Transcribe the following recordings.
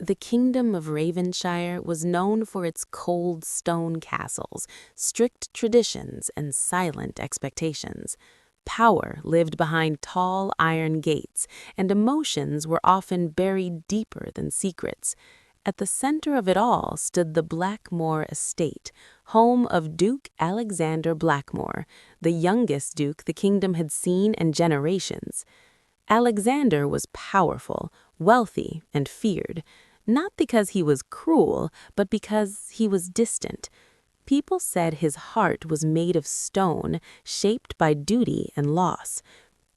The kingdom of Ravenshire was known for its cold stone castles, strict traditions, and silent expectations. Power lived behind tall iron gates, and emotions were often buried deeper than secrets. At the center of it all stood the Blackmore estate, home of Duke Alexander Blackmore, the youngest duke the kingdom had seen in generations. Alexander was powerful, wealthy, and feared, not because he was cruel, but because he was distant. People said his heart was made of stone, shaped by duty and loss.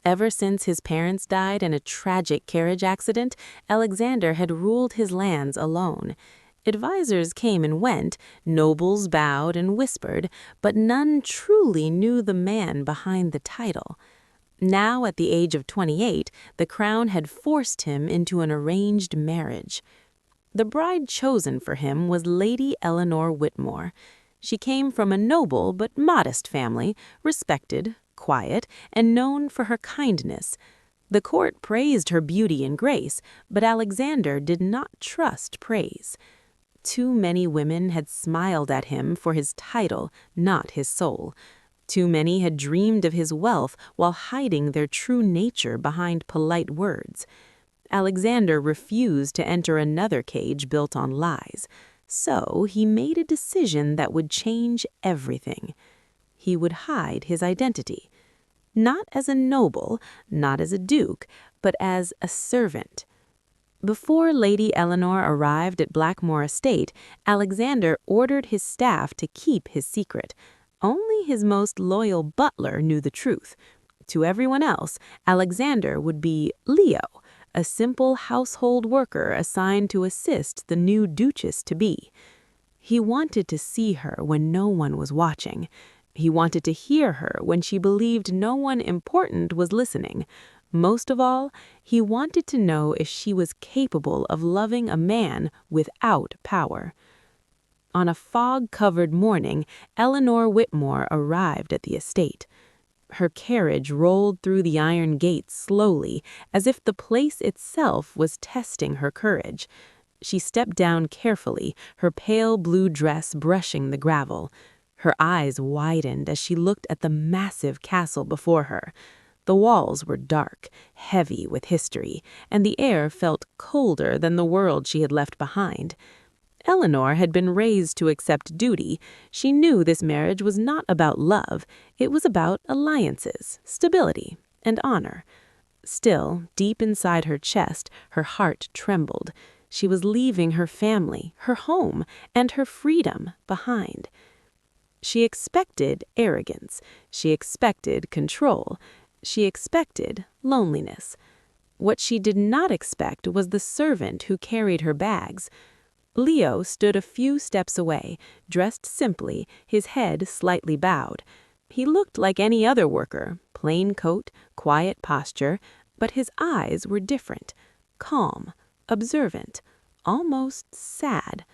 Ever since his parents died in a tragic carriage accident, Alexander had ruled his lands alone. Advisors came and went, nobles bowed and whispered, but none truly knew the man behind the title. Now, at the age of 28, the crown had forced him into an arranged marriage. The bride chosen for him was Lady Eleanor Whitmore. She came from a noble but modest family, respected, quiet, and known for her kindness. The court praised her beauty and grace, but Alexander did not trust praise. Too many women had smiled at him for his title, not his soul. Too many had dreamed of his wealth while hiding their true nature behind polite words. Alexander refused to enter another cage built on lies. So he made a decision that would change everything. He would hide his identity. Not as a noble, not as a duke, but as a servant. Before Lady Eleanor arrived at Blackmore Estate, Alexander ordered his staff to keep his secret. Only his most loyal butler knew the truth. To everyone else, Alexander would be Leo, a simple household worker assigned to assist the new duchess-to-be. He wanted to see her when no one was watching. He wanted to hear her when she believed no one important was listening. Most of all, he wanted to know if she was capable of loving a man without power. On a fog-covered morning, Eleanor Whitmore arrived at the estate. Her carriage rolled through the iron gates slowly, as if the place itself was testing her courage. She stepped down carefully, her pale blue dress brushing the gravel. Her eyes widened as she looked at the massive castle before her. The walls were dark, heavy with history, and the air felt colder than the world she had left behind. Eleanor had been raised to accept duty. She knew this marriage was not about love. It was about alliances, stability, and honor. Still, deep inside her chest, her heart trembled. She was leaving her family, her home, and her freedom behind. She expected arrogance. She expected control. She expected loneliness. What she did not expect was the servant who carried her bags. Leo stood a few steps away, dressed simply, his head slightly bowed. He looked like any other worker, plain coat, quiet posture, but his eyes were different, calm, observant, almost sad.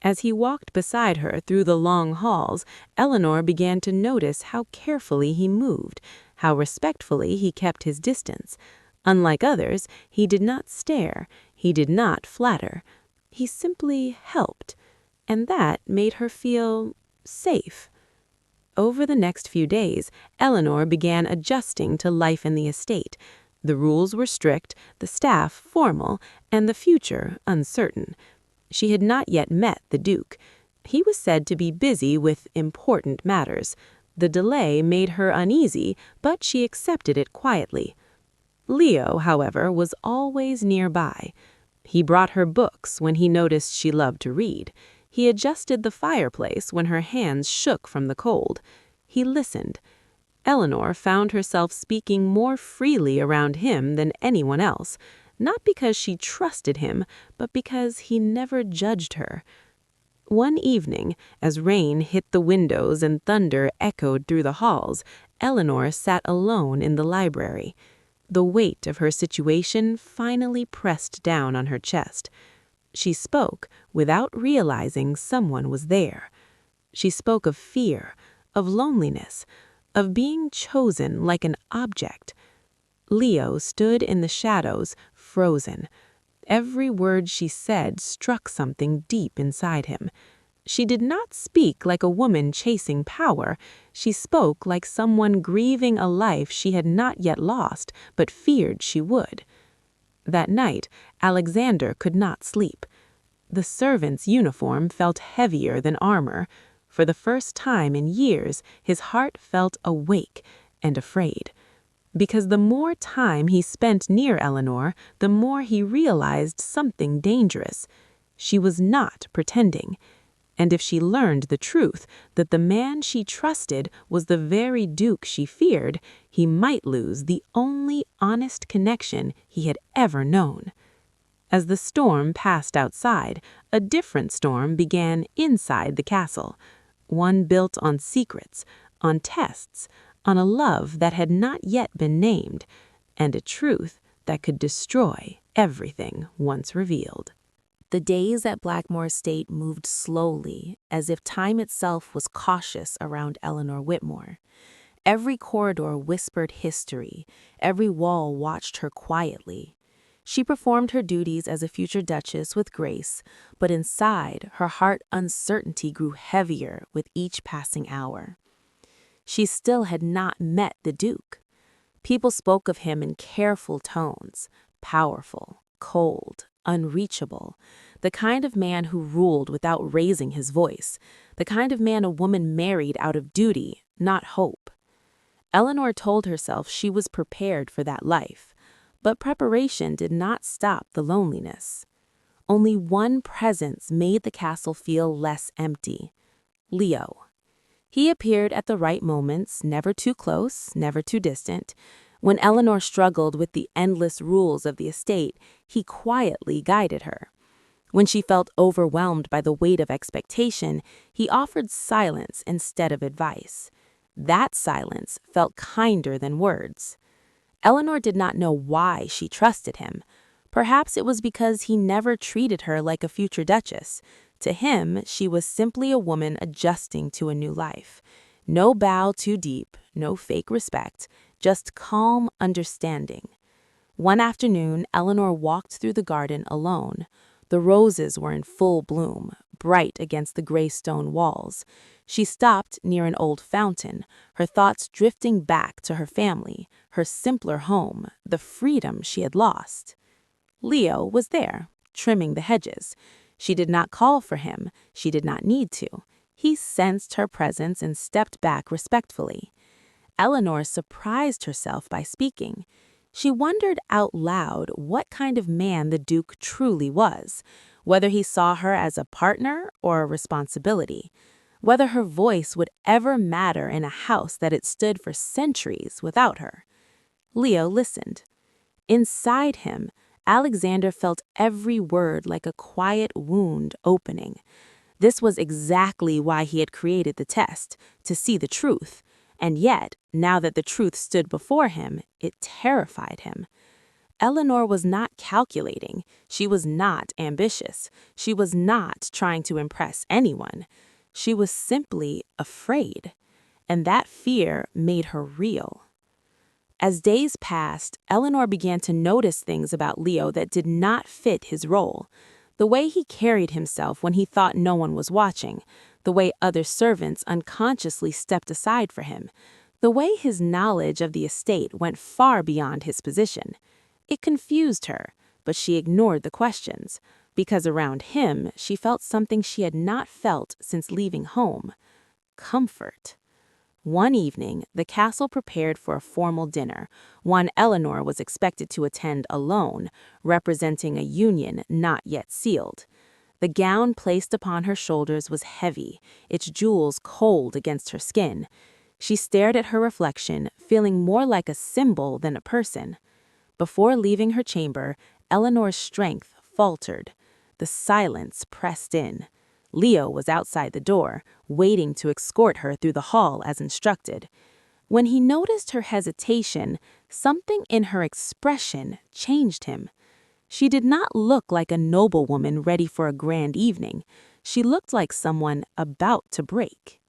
As he walked beside her through the long halls, Eleanor began to notice how carefully he moved, how respectfully he kept his distance. Unlike others, he did not stare, he did not flatter. He simply helped, and that made her feel safe. Over the next few days, Eleanor began adjusting to life in the estate. The rules were strict, the staff formal, and the future uncertain. She had not yet met the Duke. He was said to be busy with important matters. The delay made her uneasy, but she accepted it quietly. Leo, however, was always nearby. He brought her books when he noticed she loved to read. He adjusted the fireplace when her hands shook from the cold. He listened. Eleanor found herself speaking more freely around him than anyone else, not because she trusted him, but because he never judged her. One evening, as rain hit the windows and thunder echoed through the halls, Eleanor sat alone in the library. The weight of her situation finally pressed down on her chest. She spoke without realizing someone was there. She spoke of fear, of loneliness, of being chosen like an object. Leo stood in the shadows, frozen. Every word she said struck something deep inside him. She did not speak like a woman chasing power. She spoke like someone grieving a life she had not yet lost, but feared she would. That night, Alexander could not sleep. The servant's uniform felt heavier than armor. For the first time in years, his heart felt awake and afraid. Because the more time he spent near Eleanor, the more he realized something dangerous. She was not pretending. And if she learned the truth, that the man she trusted was the very Duke she feared, he might lose the only honest connection he had ever known. As the storm passed outside, a different storm began inside the castle. One built on secrets, on tests, on a love that had not yet been named, and a truth that could destroy everything once revealed. The days at Blackmore Estate moved slowly, as if time itself was cautious around Eleanor Whitmore. Every corridor whispered history, every wall watched her quietly. She performed her duties as a future duchess with grace, but inside, her heart uncertainty grew heavier with each passing hour. She still had not met the Duke. People spoke of him in careful tones, powerful, cold, unreachable, the kind of man who ruled without raising his voice, the kind of man a woman married out of duty, not hope. Eleanor told herself she was prepared for that life, but preparation did not stop the loneliness. Only one presence made the castle feel less empty: Leo. He appeared at the right moments, never too close, never too distant. When Eleanor struggled with the endless rules of the estate, he quietly guided her. When she felt overwhelmed by the weight of expectation, he offered silence instead of advice. That silence felt kinder than words. Eleanor did not know why she trusted him. Perhaps it was because he never treated her like a future duchess. To him, she was simply a woman adjusting to a new life. No bow too deep, no fake respect, just calm understanding. One afternoon, Eleanor walked through the garden alone. The roses were in full bloom, bright against the gray stone walls. She stopped near an old fountain, her thoughts drifting back to her family, her simpler home, the freedom she had lost. Leo was there, trimming the hedges. She did not call for him. She did not need to. He sensed her presence and stepped back respectfully. Eleanor surprised herself by speaking. She wondered out loud what kind of man the Duke truly was, whether he saw her as a partner or a responsibility, whether her voice would ever matter in a house that had stood for centuries without her. Leo listened. Inside him, Alexander felt every word like a quiet wound opening. This was exactly why he had created the test, to see the truth. And yet, now that the truth stood before him, it terrified him. Eleanor was not calculating. She was not ambitious. She was not trying to impress anyone. She was simply afraid. And that fear made her real. As days passed, Eleanor began to notice things about Leo that did not fit his role. The way he carried himself when he thought no one was watching, the way other servants unconsciously stepped aside for him, the way his knowledge of the estate went far beyond his position. It confused her, but she ignored the questions, because around him she felt something she had not felt since leaving home: comfort. One evening, the castle prepared for a formal dinner, one Eleanor was expected to attend alone, representing a union not yet sealed. The gown placed upon her shoulders was heavy, its jewels cold against her skin. She stared at her reflection, feeling more like a symbol than a person. Before leaving her chamber, Eleanor's strength faltered. The silence pressed in. Leo was outside the door, waiting to escort her through the hall as instructed. When he noticed her hesitation, something in her expression changed him. She did not look like a noblewoman ready for a grand evening. She looked like someone about to break.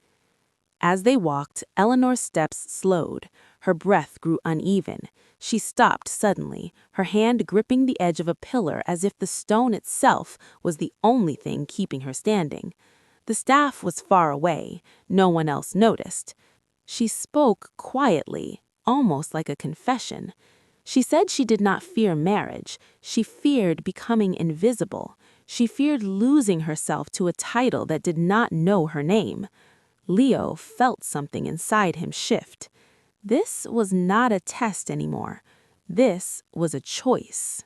As they walked, Eleanor's steps slowed. Her breath grew uneven. She stopped suddenly, her hand gripping the edge of a pillar as if the stone itself was the only thing keeping her standing. The staff was far away. No one else noticed. She spoke quietly, almost like a confession. She said she did not fear marriage. She feared becoming invisible. She feared losing herself to a title that did not know her name. Leo felt something inside him shift. This was not a test anymore. This was a choice.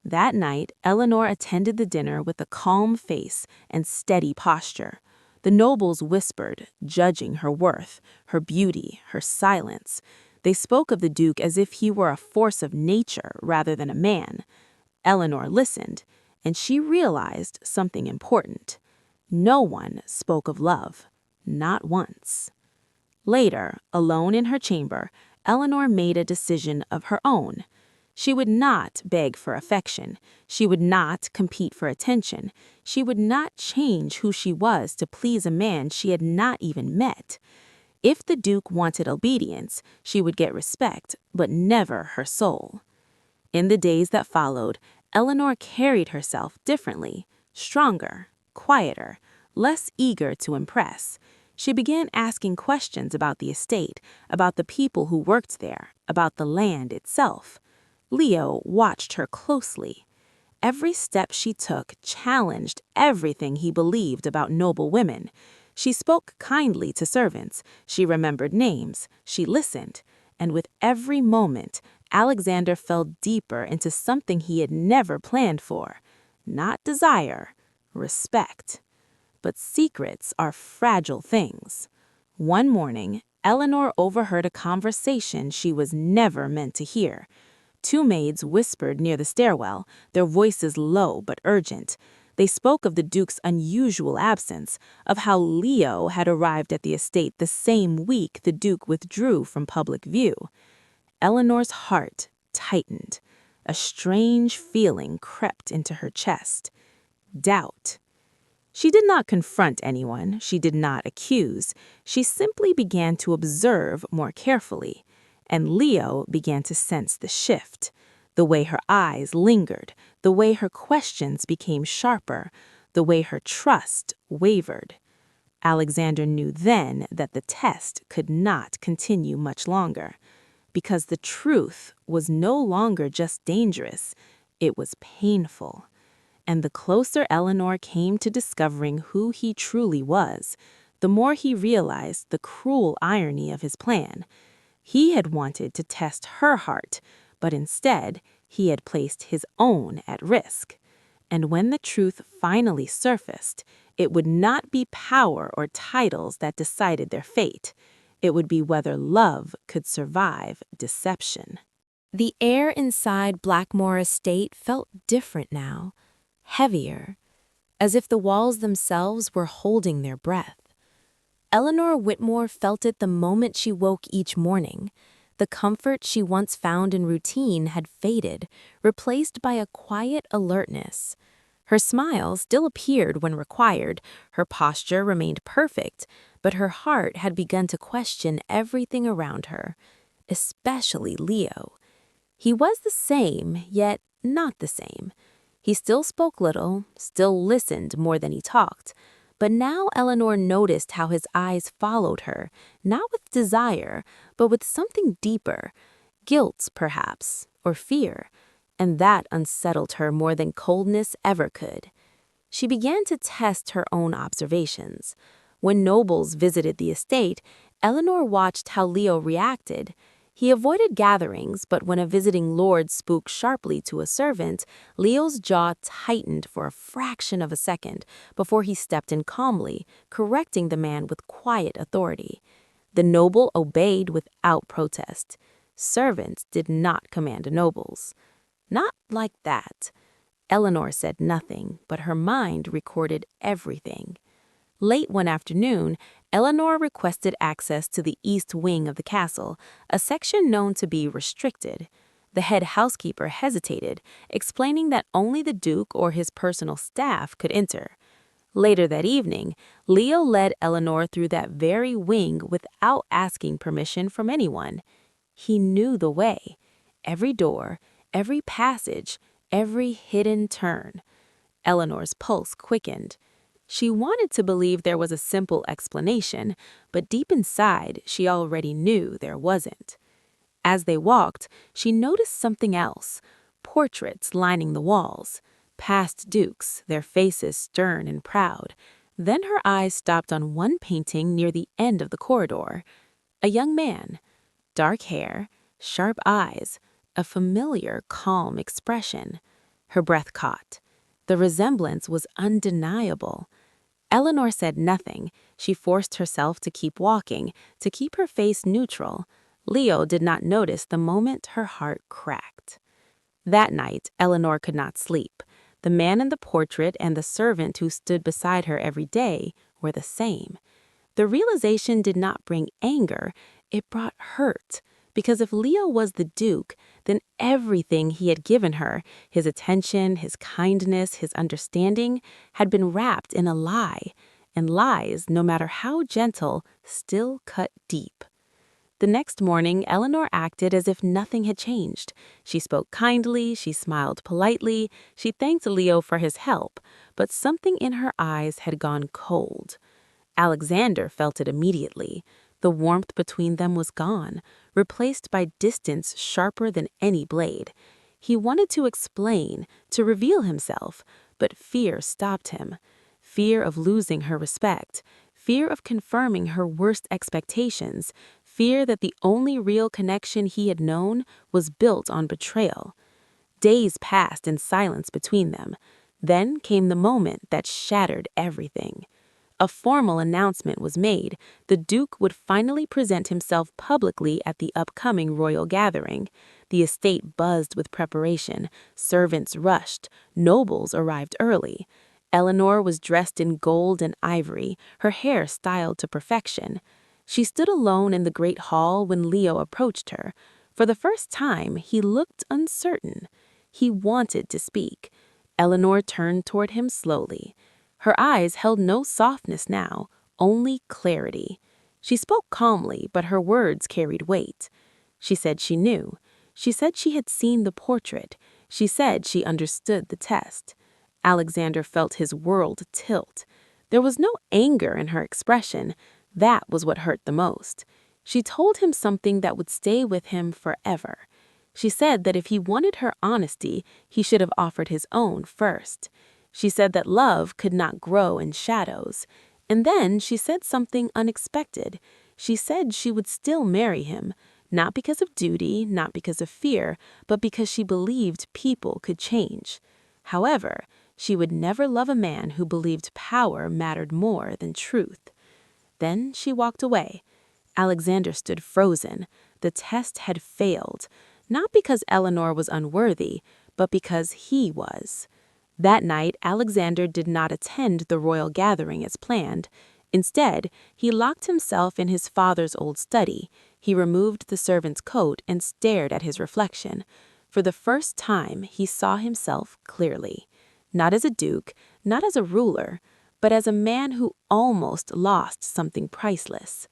That night, Eleanor attended the dinner with a calm face and steady posture. The nobles whispered, judging her worth, her beauty, her silence. They spoke of the Duke as if he were a force of nature rather than a man. Eleanor listened, and she realized something important. No one spoke of love, not once. Later, alone in her chamber, Eleanor made a decision of her own. She would not beg for affection. She would not compete for attention. She would not change who she was to please a man she had not even met. If the Duke wanted obedience, she would get respect, but never her soul. In the days that followed, Eleanor carried herself differently, stronger, quieter, less eager to impress. She began asking questions about the estate, about the people who worked there, about the land itself. Leo watched her closely. Every step she took challenged everything he believed about noble women. She spoke kindly to servants, she remembered names, she listened, and with every moment, Alexander fell deeper into something he had never planned for. Not desire, respect. But secrets are fragile things. One morning, Eleanor overheard a conversation she was never meant to hear. Two maids whispered near the stairwell, their voices low but urgent. They spoke of the Duke's unusual absence, of how Leo had arrived at the estate the same week the Duke withdrew from public view. Eleanor's heart tightened. A strange feeling crept into her chest. Doubt. She did not confront anyone, she did not accuse. She simply began to observe more carefully. And Leo began to sense the shift. The way her eyes lingered, the way her questions became sharper, the way her trust wavered. Alexander knew then that the test could not continue much longer, because the truth was no longer just dangerous, it was painful. And the closer Eleanor came to discovering who he truly was, the more he realized the cruel irony of his plan. He had wanted to test her heart, but instead, he had placed his own at risk. And when the truth finally surfaced, it would not be power or titles that decided their fate. It would be whether love could survive deception. The air inside Blackmore Estate felt different now, heavier, as if the walls themselves were holding their breath. Eleanor Whitmore felt it the moment she woke each morning. The comfort she once found in routine had faded, replaced by a quiet alertness. Her smile still appeared when required, her posture remained perfect, but her heart had begun to question everything around her, especially Leo. He was the same, yet not the same. He still spoke little, still listened more than he talked. But now Eleanor noticed how his eyes followed her, not with desire, but with something deeper, guilt perhaps, or fear, and that unsettled her more than coldness ever could. She began to test her own observations. When nobles visited the estate, Eleanor watched how Leo reacted. He avoided gatherings, but when a visiting lord spoke sharply to a servant, Leo's jaw tightened for a fraction of a second before he stepped in calmly, correcting the man with quiet authority. The noble obeyed without protest. Servants did not command nobles. Not like that. Eleanor said nothing, but her mind recorded everything. Late one afternoon, Eleanor requested access to the east wing of the castle, a section known to be restricted. The head housekeeper hesitated, explaining that only the Duke or his personal staff could enter. Later that evening, Leo led Eleanor through that very wing without asking permission from anyone. He knew the way, every door, every passage, every hidden turn. Eleanor's pulse quickened. She wanted to believe there was a simple explanation, but deep inside, she already knew there wasn't. As they walked, she noticed something else: portraits lining the walls, past dukes, their faces stern and proud. Then her eyes stopped on one painting near the end of the corridor. A young man, dark hair, sharp eyes, a familiar, calm expression. Her breath caught. The resemblance was undeniable. Eleanor said nothing. She forced herself to keep walking, to keep her face neutral. Leo did not notice the moment her heart cracked. That night, Eleanor could not sleep. The man in the portrait and the servant who stood beside her every day were the same. The realization did not bring anger, it brought hurt. Because if Leo was the Duke, then everything he had given her, his attention, his kindness, his understanding, had been wrapped in a lie. And lies, no matter how gentle, still cut deep. The next morning, Eleanor acted as if nothing had changed. She spoke kindly, she smiled politely, she thanked Leo for his help, but something in her eyes had gone cold. Alexander felt it immediately. The warmth between them was gone, replaced by distance sharper than any blade. He wanted to explain, to reveal himself, but fear stopped him. Fear of losing her respect, fear of confirming her worst expectations, fear that the only real connection he had known was built on betrayal. Days passed in silence between them. Then came the moment that shattered everything. A formal announcement was made. The Duke would finally present himself publicly at the upcoming royal gathering. The estate buzzed with preparation. Servants rushed. Nobles arrived early. Eleanor was dressed in gold and ivory, her hair styled to perfection. She stood alone in the great hall when Leo approached her. For the first time, he looked uncertain. He wanted to speak. Eleanor turned toward him slowly. Her eyes held no softness now, only clarity. She spoke calmly, but her words carried weight. She said she knew. She said she had seen the portrait. She said she understood the test. Alexander felt his world tilt. There was no anger in her expression. That was what hurt the most. She told him something that would stay with him forever. She said that if he wanted her honesty, he should have offered his own first. She said that love could not grow in shadows. And then she said something unexpected. She said she would still marry him, not because of duty, not because of fear, but because she believed people could change. However, she would never love a man who believed power mattered more than truth. Then she walked away. Alexander stood frozen. The test had failed, not because Eleanor was unworthy, but because he was. That night, Alexander did not attend the royal gathering as planned. Instead, he locked himself in his father's old study. He removed the servant's coat and stared at his reflection. For the first time, he saw himself clearly. Not as a duke, not as a ruler, but as a man who almost lost something priceless.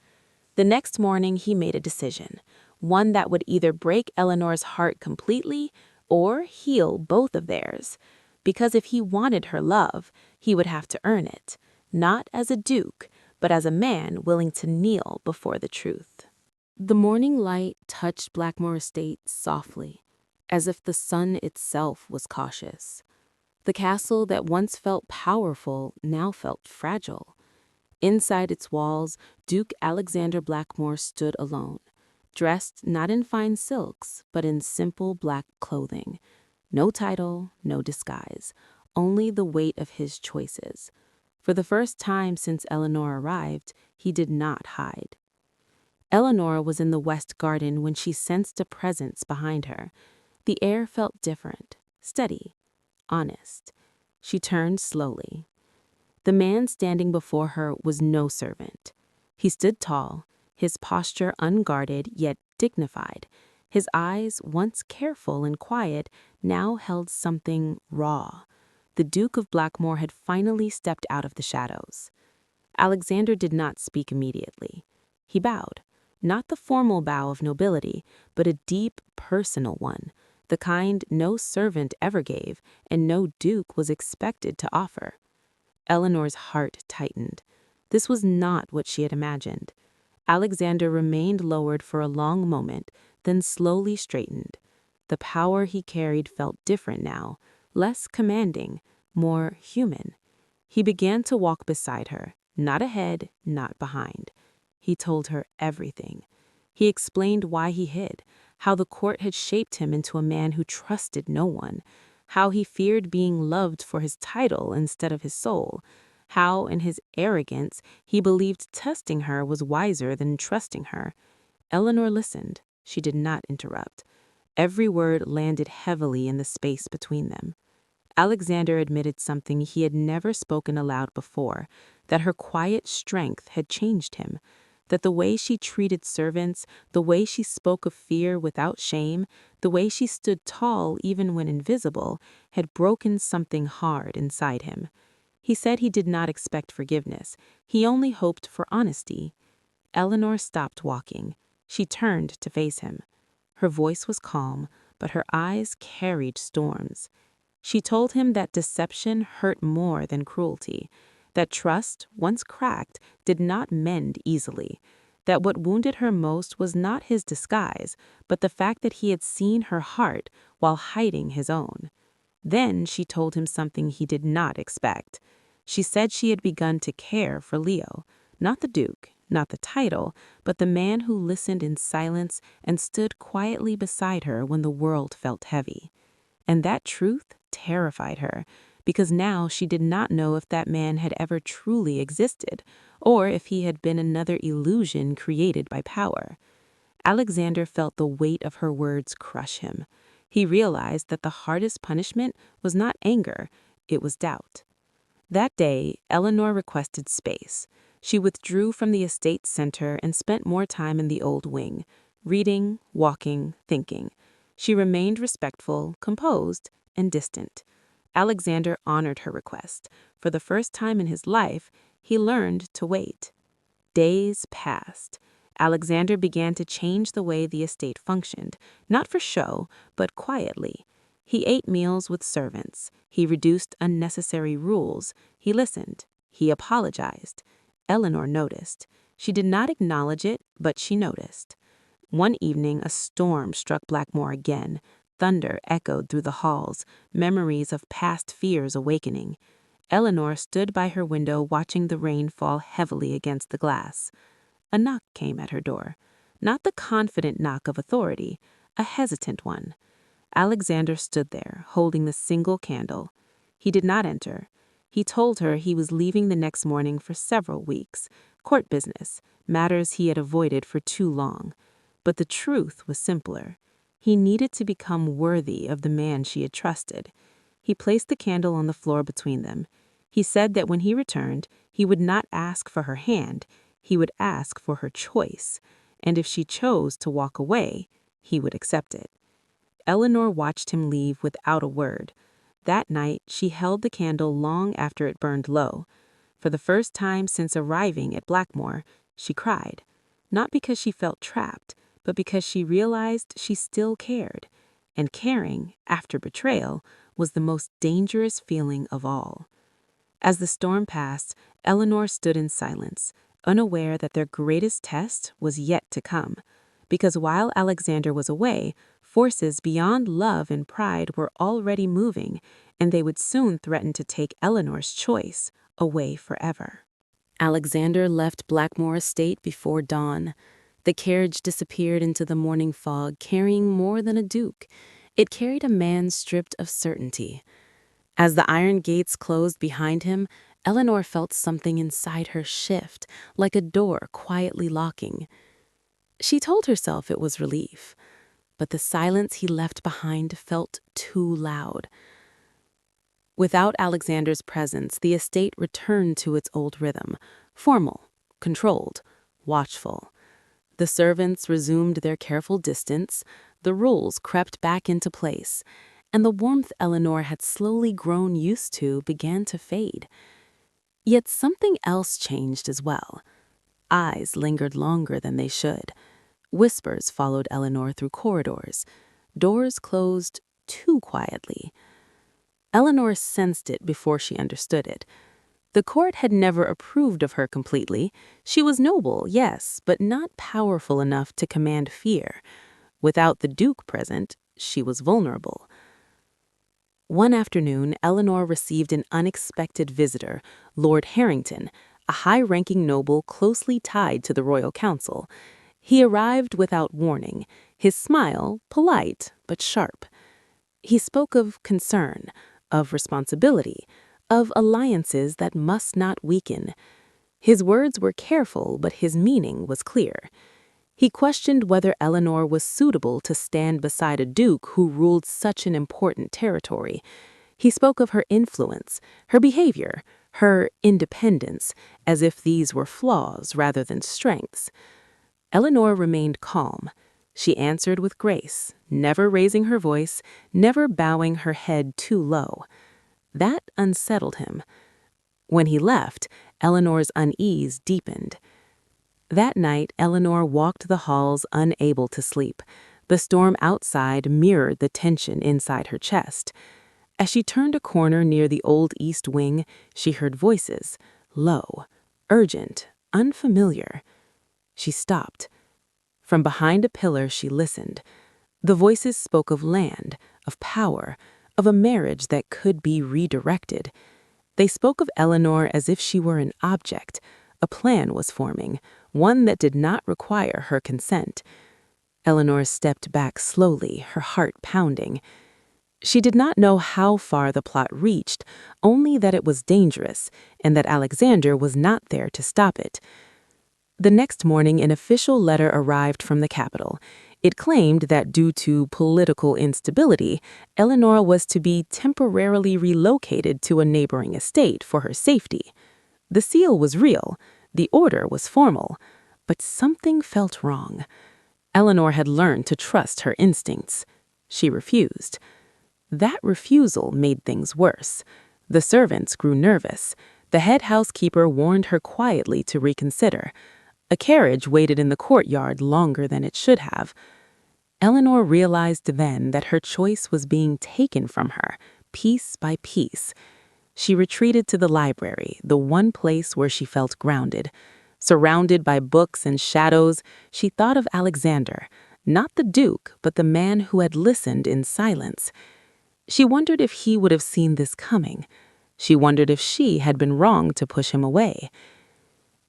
The next morning, he made a decision, one that would either break Eleanor's heart completely or heal both of theirs. Because if he wanted her love, he would have to earn it, not as a duke, but as a man willing to kneel before the truth. The morning light touched Blackmore Estate softly, as if the sun itself was cautious. The castle that once felt powerful now felt fragile. Inside its walls, Duke Alexander Blackmore stood alone, dressed not in fine silks, but in simple black clothing. No title, no disguise, only the weight of his choices. For the first time since Eleanor arrived, he did not hide. Eleanor was in the west garden when she sensed a presence behind her. The air felt different, steady, honest. She turned slowly. The man standing before her was no servant. He stood tall, his posture unguarded yet dignified. His eyes, once careful and quiet, now held something raw. The Duke of Blackmore had finally stepped out of the shadows. Alexander did not speak immediately. He bowed, not the formal bow of nobility, but a deep, personal one, the kind no servant ever gave and no duke was expected to offer. Eleanor's heart tightened. This was not what she had imagined. Alexander remained lowered for a long moment, then slowly straightened. The power he carried felt different now, less commanding, more human. He began to walk beside her, not ahead, not behind. He told her everything. He explained why he hid, how the court had shaped him into a man who trusted no one, how he feared being loved for his title instead of his soul, how, in his arrogance, he believed testing her was wiser than trusting her. Eleanor listened. She did not interrupt. Every word landed heavily in the space between them. Alexander admitted something he had never spoken aloud before, that her quiet strength had changed him, that the way she treated servants, the way she spoke of fear without shame, the way she stood tall even when invisible, had broken something hard inside him. He said he did not expect forgiveness. He only hoped for honesty. Eleanor stopped walking. She turned to face him. Her voice was calm, but her eyes carried storms. She told him that deception hurt more than cruelty, that trust, once cracked, did not mend easily, that what wounded her most was not his disguise, but the fact that he had seen her heart while hiding his own. Then she told him something he did not expect. She said she had begun to care for Leo, not the Duke, not the title, but the man who listened in silence and stood quietly beside her when the world felt heavy. And that truth terrified her, because now she did not know if that man had ever truly existed, or if he had been another illusion created by power. Alexander felt the weight of her words crush him. He realized that the hardest punishment was not anger, it was doubt. That day, Eleanor requested space. She withdrew from the estate center and spent more time in the old wing, reading, walking, thinking. She remained respectful, composed, and distant. Alexander honored her request. For the first time in his life, he learned to wait. Days passed. Alexander began to change the way the estate functioned, not for show, but quietly. He ate meals with servants. He reduced unnecessary rules. He listened. He apologized. Eleanor noticed. She did not acknowledge it, but she noticed. One evening, a storm struck Blackmore again. Thunder echoed through the halls, memories of past fears awakening. Eleanor stood by her window watching the rain fall heavily against the glass. A knock came at her door. Not the confident knock of authority, a hesitant one. Alexander stood there, holding the single candle. He did not enter. He told her he was leaving the next morning for several weeks. Court business, matters he had avoided for too long. But the truth was simpler. He needed to become worthy of the man she had trusted. He placed the candle on the floor between them. He said that when he returned, he would not ask for her hand, he would ask for her choice, and if she chose to walk away, he would accept it. Eleanor watched him leave without a word. That night, she held the candle long after it burned low. For the first time since arriving at Blackmore, she cried, not because she felt trapped, but because she realized she still cared. And caring, after betrayal, was the most dangerous feeling of all. As the storm passed, Eleanor stood in silence, unaware that their greatest test was yet to come. Because while Alexander was away, forces beyond love and pride were already moving, and they would soon threaten to take Eleanor's choice away forever. Alexander left Blackmore Estate before dawn. The carriage disappeared into the morning fog, carrying more than a duke. It carried a man stripped of certainty. As the iron gates closed behind him, Eleanor felt something inside her shift, like a door quietly locking. She told herself it was relief, but the silence he left behind felt too loud. Without Alexander's presence, the estate returned to its old rhythm, formal, controlled, watchful. The servants resumed their careful distance, the rules crept back into place, and the warmth Eleanor had slowly grown used to began to fade. Yet something else changed as well. Eyes lingered longer than they should. Whispers followed Eleanor through corridors. Doors closed too quietly. Eleanor sensed it before she understood it. The court had never approved of her completely. She was noble, yes, but not powerful enough to command fear. Without the Duke present, she was vulnerable. One afternoon, Eleanor received an unexpected visitor, Lord Harrington, a high-ranking noble closely tied to the royal council. He arrived without warning, his smile polite but sharp. He spoke of concern, of responsibility, of alliances that must not weaken. His words were careful, but his meaning was clear. He questioned whether Eleanor was suitable to stand beside a duke who ruled such an important territory. He spoke of her influence, her behavior, her independence, as if these were flaws rather than strengths. Eleanor remained calm. She answered with grace, never raising her voice, never bowing her head too low. That unsettled him. When he left, Eleanor's unease deepened. That night, Eleanor walked the halls unable to sleep. The storm outside mirrored the tension inside her chest. As she turned a corner near the old east wing, she heard voices, low, urgent, unfamiliar. She stopped. From behind a pillar, she listened. The voices spoke of land, of power, of a marriage that could be redirected. They spoke of Eleanor as if she were an object. A plan was forming, one that did not require her consent. Eleanor stepped back slowly, her heart pounding. She did not know how far the plot reached, only that it was dangerous, and that Alexander was not there to stop it. The next morning, an official letter arrived from the capital. It claimed that due to political instability, Eleanor was to be temporarily relocated to a neighboring estate for her safety. The seal was real, the order was formal, but something felt wrong. Eleanor had learned to trust her instincts. She refused. That refusal made things worse. The servants grew nervous. The head housekeeper warned her quietly to reconsider. A carriage waited in the courtyard longer than it should have. Eleanor realized then that her choice was being taken from her, piece by piece. She retreated to the library, the one place where she felt grounded. Surrounded by books and shadows, she thought of Alexander, not the Duke, but the man who had listened in silence. She wondered if he would have seen this coming. She wondered if she had been wrong to push him away.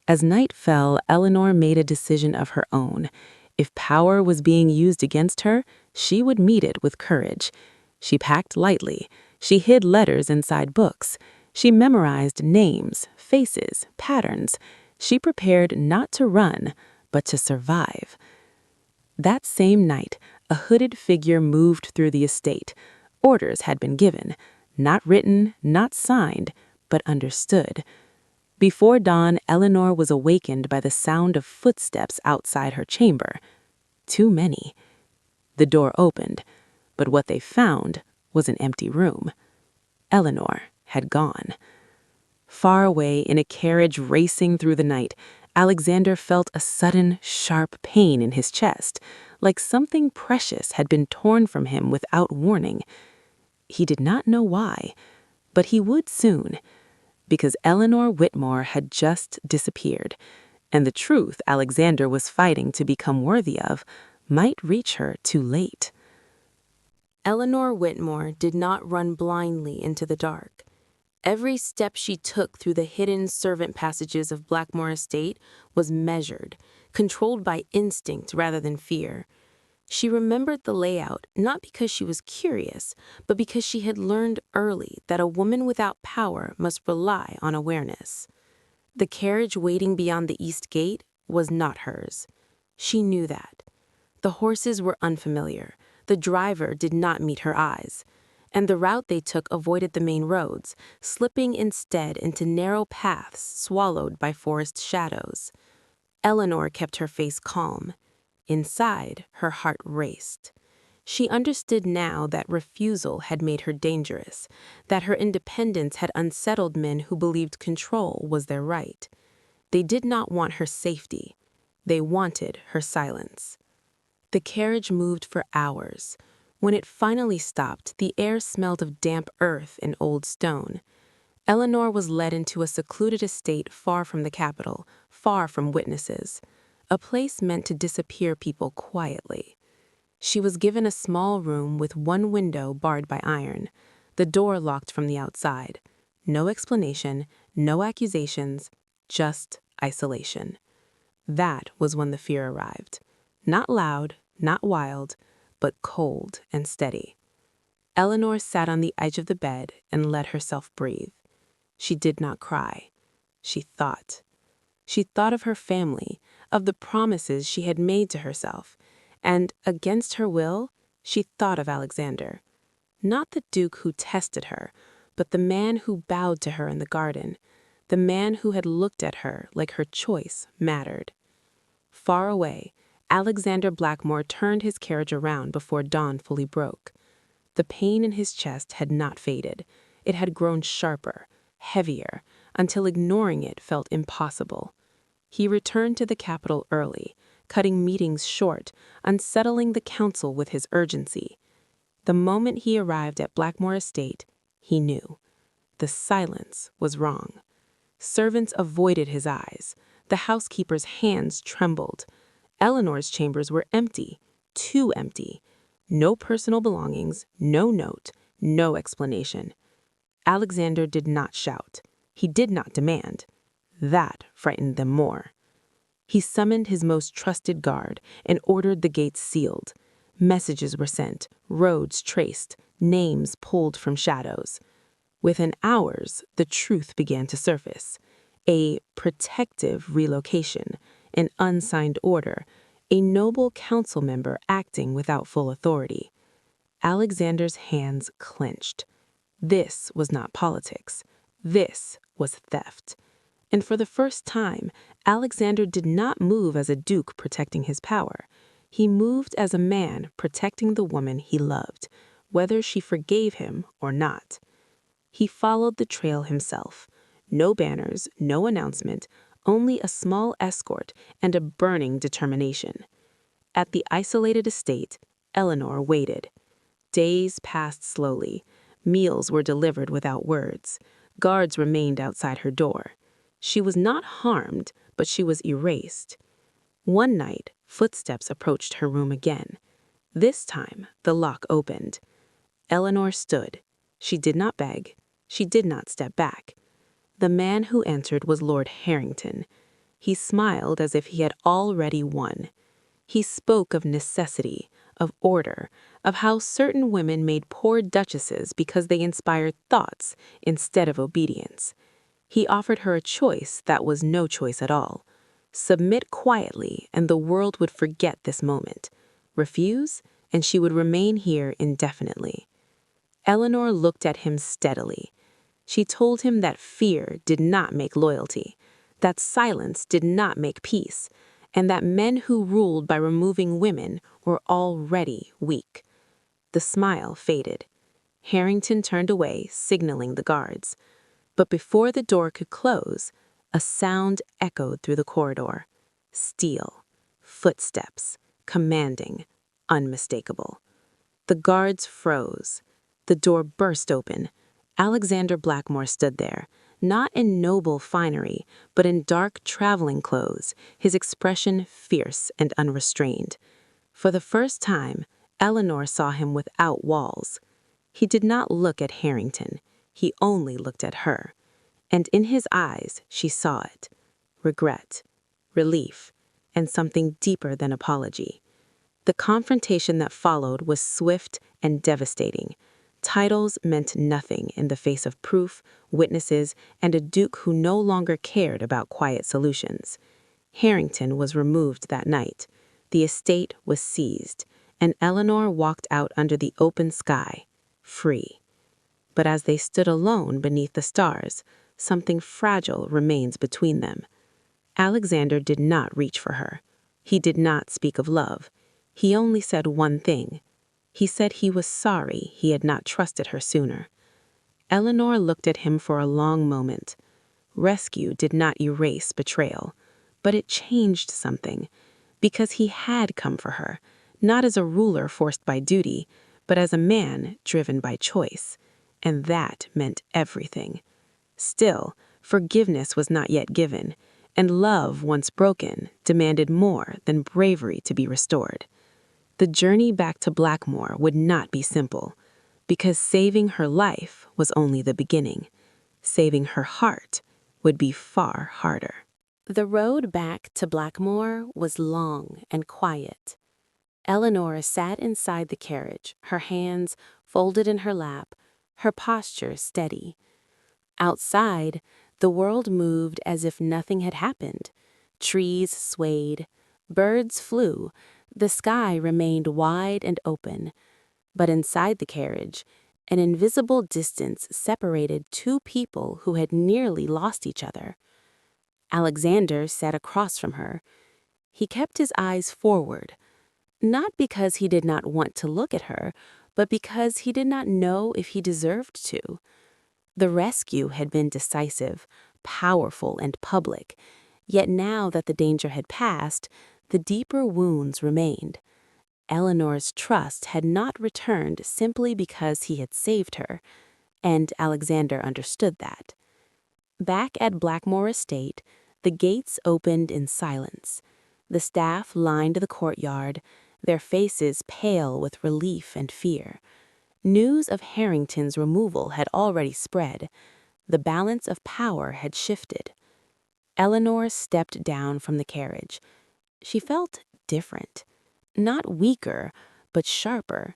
As night fell, Eleanor made a decision of her own. If power was being used against her, she would meet it with courage. She packed lightly. She hid letters inside books. She memorized names, faces, patterns. She prepared not to run, but to survive. That same night, a hooded figure moved through the estate. Orders had been given, not written, not signed, but understood. Before dawn, Eleanor was awakened by the sound of footsteps outside her chamber. Too many. The door opened, but what they found was an empty room. Eleanor had gone. Far away, in a carriage racing through the night, Alexander felt a sudden, sharp pain in his chest, like something precious had been torn from him without warning. He did not know why, but he would soon, because Eleanor Whitmore had just disappeared, and the truth Alexander was fighting to become worthy of might reach her too late. Eleanor Whitmore did not run blindly into the dark. Every step she took through the hidden servant passages of Blackmore Estate was measured, controlled by instinct rather than fear. She remembered the layout not because she was curious, but because she had learned early that a woman without power must rely on awareness. The carriage waiting beyond the east gate was not hers. She knew that. The horses were unfamiliar. The driver did not meet her eyes. And the route they took avoided the main roads, slipping instead into narrow paths swallowed by forest shadows. Eleanor kept her face calm. Inside, her heart raced. She understood now that refusal had made her dangerous, that her independence had unsettled men who believed control was their right. They did not want her safety. They wanted her silence. The carriage moved for hours. When it finally stopped, the air smelled of damp earth and old stone. Eleanor was led into a secluded estate far from the capital, far from witnesses, a place meant to disappear people quietly. She was given a small room with one window barred by iron, the door locked from the outside. No explanation, no accusations, just isolation. That was when the fear arrived. Not loud, not wild, but cold and steady. Eleanor sat on the edge of the bed and let herself breathe. She did not cry. She thought. She thought of her family, of the promises she had made to herself, and, against her will, she thought of Alexander. Not the Duke who tested her, but the man who bowed to her in the garden, the man who had looked at her like her choice mattered. Far away, Alexander Blackmore turned his carriage around before dawn fully broke. The pain in his chest had not faded. It had grown sharper, heavier, until ignoring it felt impossible. He returned to the capital early, cutting meetings short, unsettling the council with his urgency. The moment he arrived at Blackmore Estate, he knew. The silence was wrong. Servants avoided his eyes. The housekeeper's hands trembled. Eleanor's chambers were empty, too empty. No personal belongings, no note, no explanation. Alexander did not shout. He did not demand. That frightened them more. He summoned his most trusted guard and ordered the gates sealed. Messages were sent, roads traced, names pulled from shadows. Within hours, the truth began to surface. A protective relocation, an unsigned order, a noble council member acting without full authority. Alexander's hands clenched. This was not politics. This was theft. And for the first time, Alexander did not move as a duke protecting his power. He moved as a man protecting the woman he loved, whether she forgave him or not. He followed the trail himself. No banners, no announcement, only a small escort and a burning determination. At the isolated estate, Eleanor waited. Days passed slowly. Meals were delivered without words. Guards remained outside her door. She was not harmed, but she was erased. One night, footsteps approached her room again. This time, the lock opened. Eleanor stood. She did not beg. She did not step back. The man who entered was Lord Harrington. He smiled as if he had already won. He spoke of necessity, of order, of how certain women made poor duchesses because they inspired thoughts instead of obedience. He offered her a choice that was no choice at all. Submit quietly, and the world would forget this moment. Refuse, and she would remain here indefinitely. Eleanor looked at him steadily. She told him that fear did not make loyalty, that silence did not make peace, and that men who ruled by removing women were already weak. The smile faded. Harrington turned away, signaling the guards. But before the door could close, a sound echoed through the corridor. Steel. Footsteps. Commanding. Unmistakable. The guards froze. The door burst open. Alexander Blackmore stood there, not in noble finery, but in dark traveling clothes, his expression fierce and unrestrained. For the first time, Eleanor saw him without walls. He did not look at Harrington. He only looked at her. And in his eyes, she saw it. Regret, relief, and something deeper than apology. The confrontation that followed was swift and devastating. Titles meant nothing in the face of proof, witnesses, and a duke who no longer cared about quiet solutions. Harrington was removed that night. The estate was seized, and Eleanor walked out under the open sky, free. But as they stood alone beneath the stars, something fragile remains between them. Alexander did not reach for her. He did not speak of love. He only said one thing. He said he was sorry he had not trusted her sooner. Eleanor looked at him for a long moment. Rescue did not erase betrayal, but it changed something, because he had come for her, not as a ruler forced by duty, but as a man driven by choice. And that meant everything. Still, forgiveness was not yet given, and love, once broken, demanded more than bravery to be restored. The journey back to Blackmore would not be simple, because saving her life was only the beginning. Saving her heart would be far harder. The road back to Blackmore was long and quiet. Eleanor sat inside the carriage, her hands folded in her lap, her posture steady. Outside, the world moved as if nothing had happened. Trees swayed, birds flew, the sky remained wide and open. But inside the carriage, an invisible distance separated two people who had nearly lost each other. Alexander sat across from her. He kept his eyes forward, not because he did not want to look at her, but because he did not know if he deserved to. The rescue had been decisive, powerful, and public, yet now that the danger had passed, the deeper wounds remained. Eleanor's trust had not returned simply because he had saved her, and Alexander understood that. Back at Blackmore Estate, the gates opened in silence. The staff lined the courtyard, their faces pale with relief and fear. News of Harrington's removal had already spread. The balance of power had shifted. Eleanor stepped down from the carriage. She felt different. Not weaker, but sharper.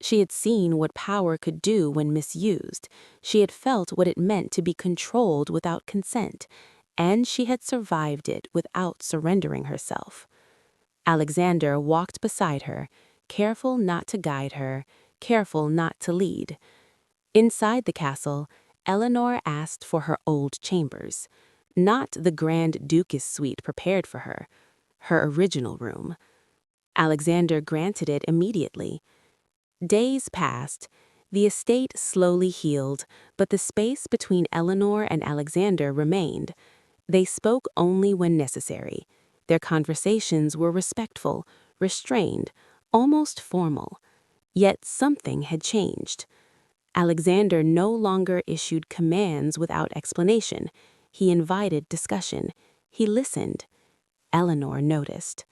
She had seen what power could do when misused. She had felt what it meant to be controlled without consent, and she had survived it without surrendering herself. Alexander walked beside her, careful not to guide her, careful not to lead. Inside the castle, Eleanor asked for her old chambers, not the grand duchess suite prepared for her, her original room. Alexander granted it immediately. Days passed. The estate slowly healed, but the space between Eleanor and Alexander remained. They spoke only when necessary. Their conversations were respectful, restrained, almost formal. Yet something had changed. Alexander no longer issued commands without explanation. He invited discussion. He listened. Eleanor noticed.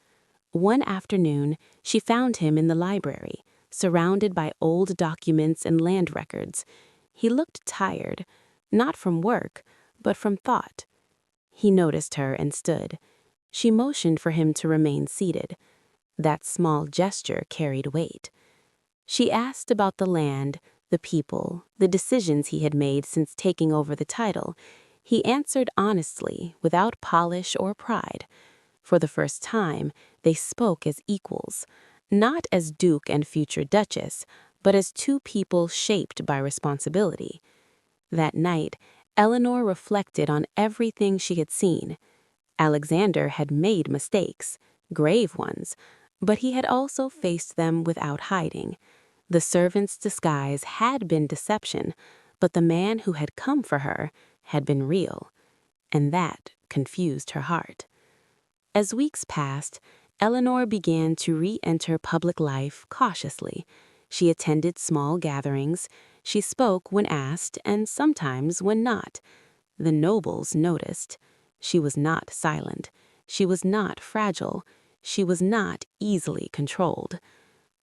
One afternoon, she found him in the library, surrounded by old documents and land records. He looked tired, not from work, but from thought. He noticed her and stood. She motioned for him to remain seated. That small gesture carried weight. She asked about the land, the people, the decisions he had made since taking over the title. He answered honestly, without polish or pride. For the first time, they spoke as equals, not as Duke and future Duchess, but as two people shaped by responsibility. That night, Eleanor reflected on everything she had seen. Alexander had made mistakes, grave ones, but he had also faced them without hiding. The servant's disguise had been deception, but the man who had come for her had been real, and that confused her heart. As weeks passed, Eleanor began to re-enter public life cautiously. She attended small gatherings. She spoke when asked and sometimes when not. The nobles noticed. She was not silent. She was not fragile. She was not easily controlled.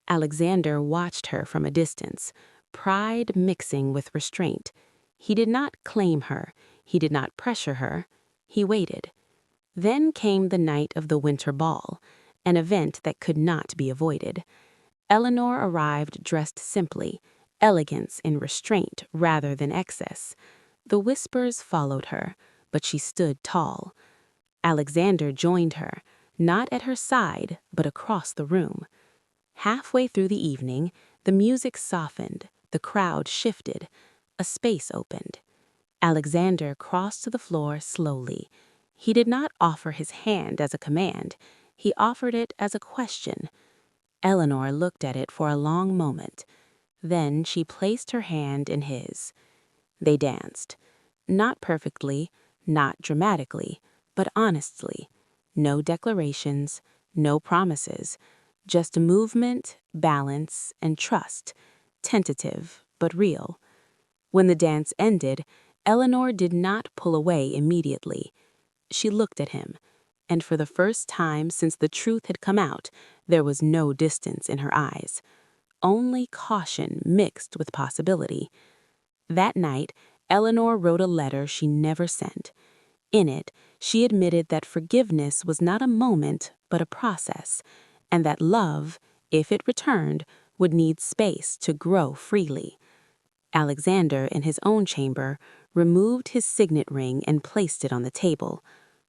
Alexander watched her from a distance, pride mixing with restraint. He did not claim her. He did not pressure her. He waited. Then came the night of the winter ball, an event that could not be avoided. Eleanor arrived dressed simply, elegance in restraint rather than excess. The whispers followed her, but she stood tall. Alexander joined her, not at her side, but across the room. Halfway through the evening, the music softened, the crowd shifted, a space opened. Alexander crossed to the floor slowly. He did not offer his hand as a command. He offered it as a question. Eleanor looked at it for a long moment. Then she placed her hand in his. They danced. Not perfectly, not dramatically, but honestly. No declarations, no promises, Just movement, balance, and trust, tentative but real. When the dance ended, Eleanor did not pull away immediately. She looked at him, and for the first time since the truth had come out, there was no distance in her eyes. Only caution mixed with possibility. That night, Eleanor wrote a letter she never sent. In it, she admitted that forgiveness was not a moment, but a process, and that love, if it returned, would need space to grow freely. Alexander, in his own chamber, removed his signet ring and placed it on the table.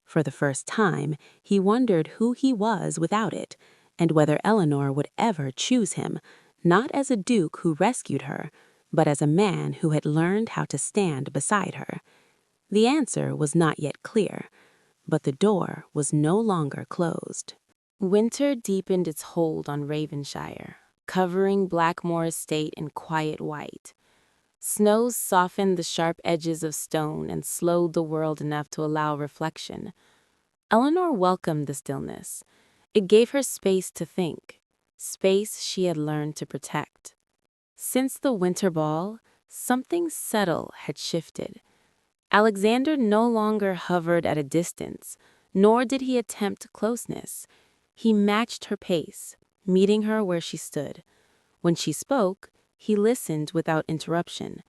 For the first time, he wondered who he was without it, and whether Eleanor would ever choose him, not as a duke who rescued her, but as a man who had learned how to stand beside her. The answer was not yet clear, but the door was no longer closed. Winter deepened its hold on Ravenshire, covering Blackmoor Estate in quiet white. Snows softened the sharp edges of stone and slowed the world enough to allow reflection. Eleanor welcomed the stillness. It gave her space to think, space she had learned to protect. Since the winter ball, something subtle had shifted. Alexander no longer hovered at a distance, nor did he attempt closeness. He matched her pace, meeting her where she stood. When she spoke, he listened without interruption.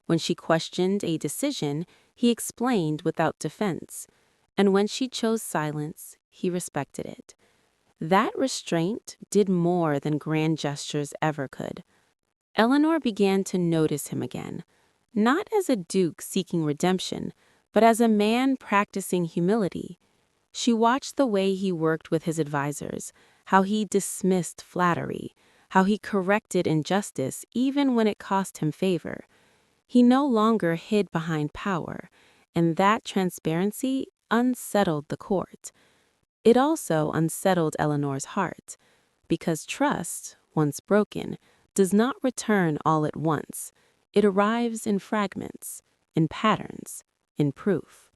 When she questioned a decision, he explained without defense. And when she chose silence, he respected it. That restraint did more than grand gestures ever could. Eleanor began to notice him again, not as a duke seeking redemption, but as a man practicing humility. She watched the way he worked with his advisors, how he dismissed flattery, how he corrected injustice even when it cost him favor. He no longer hid behind power, and that transparency unsettled the court. It also unsettled Eleanor's heart, because trust, once broken, does not return all at once. It arrives in fragments, in patterns, in proof.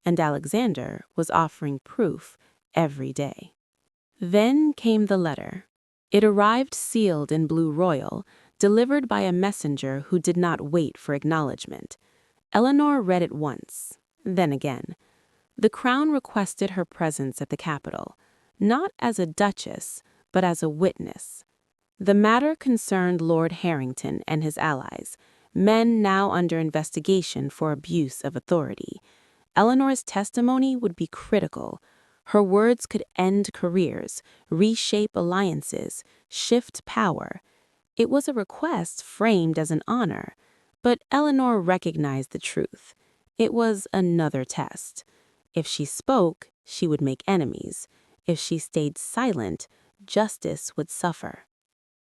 And Alexander was offering proof every day. Then came the letter. It arrived sealed in blue royal, delivered by a messenger who did not wait for acknowledgement. Eleanor read it once, then again. The crown requested her presence at the capital, not as a duchess, but as a witness. The matter concerned Lord Harrington and his allies, men now under investigation for abuse of authority. Eleanor's testimony would be critical. Her words could end careers, reshape alliances, shift power. It was a request framed as an honor, but Eleanor recognized the truth. It was another test. If she spoke, she would make enemies. If she stayed silent, justice would suffer.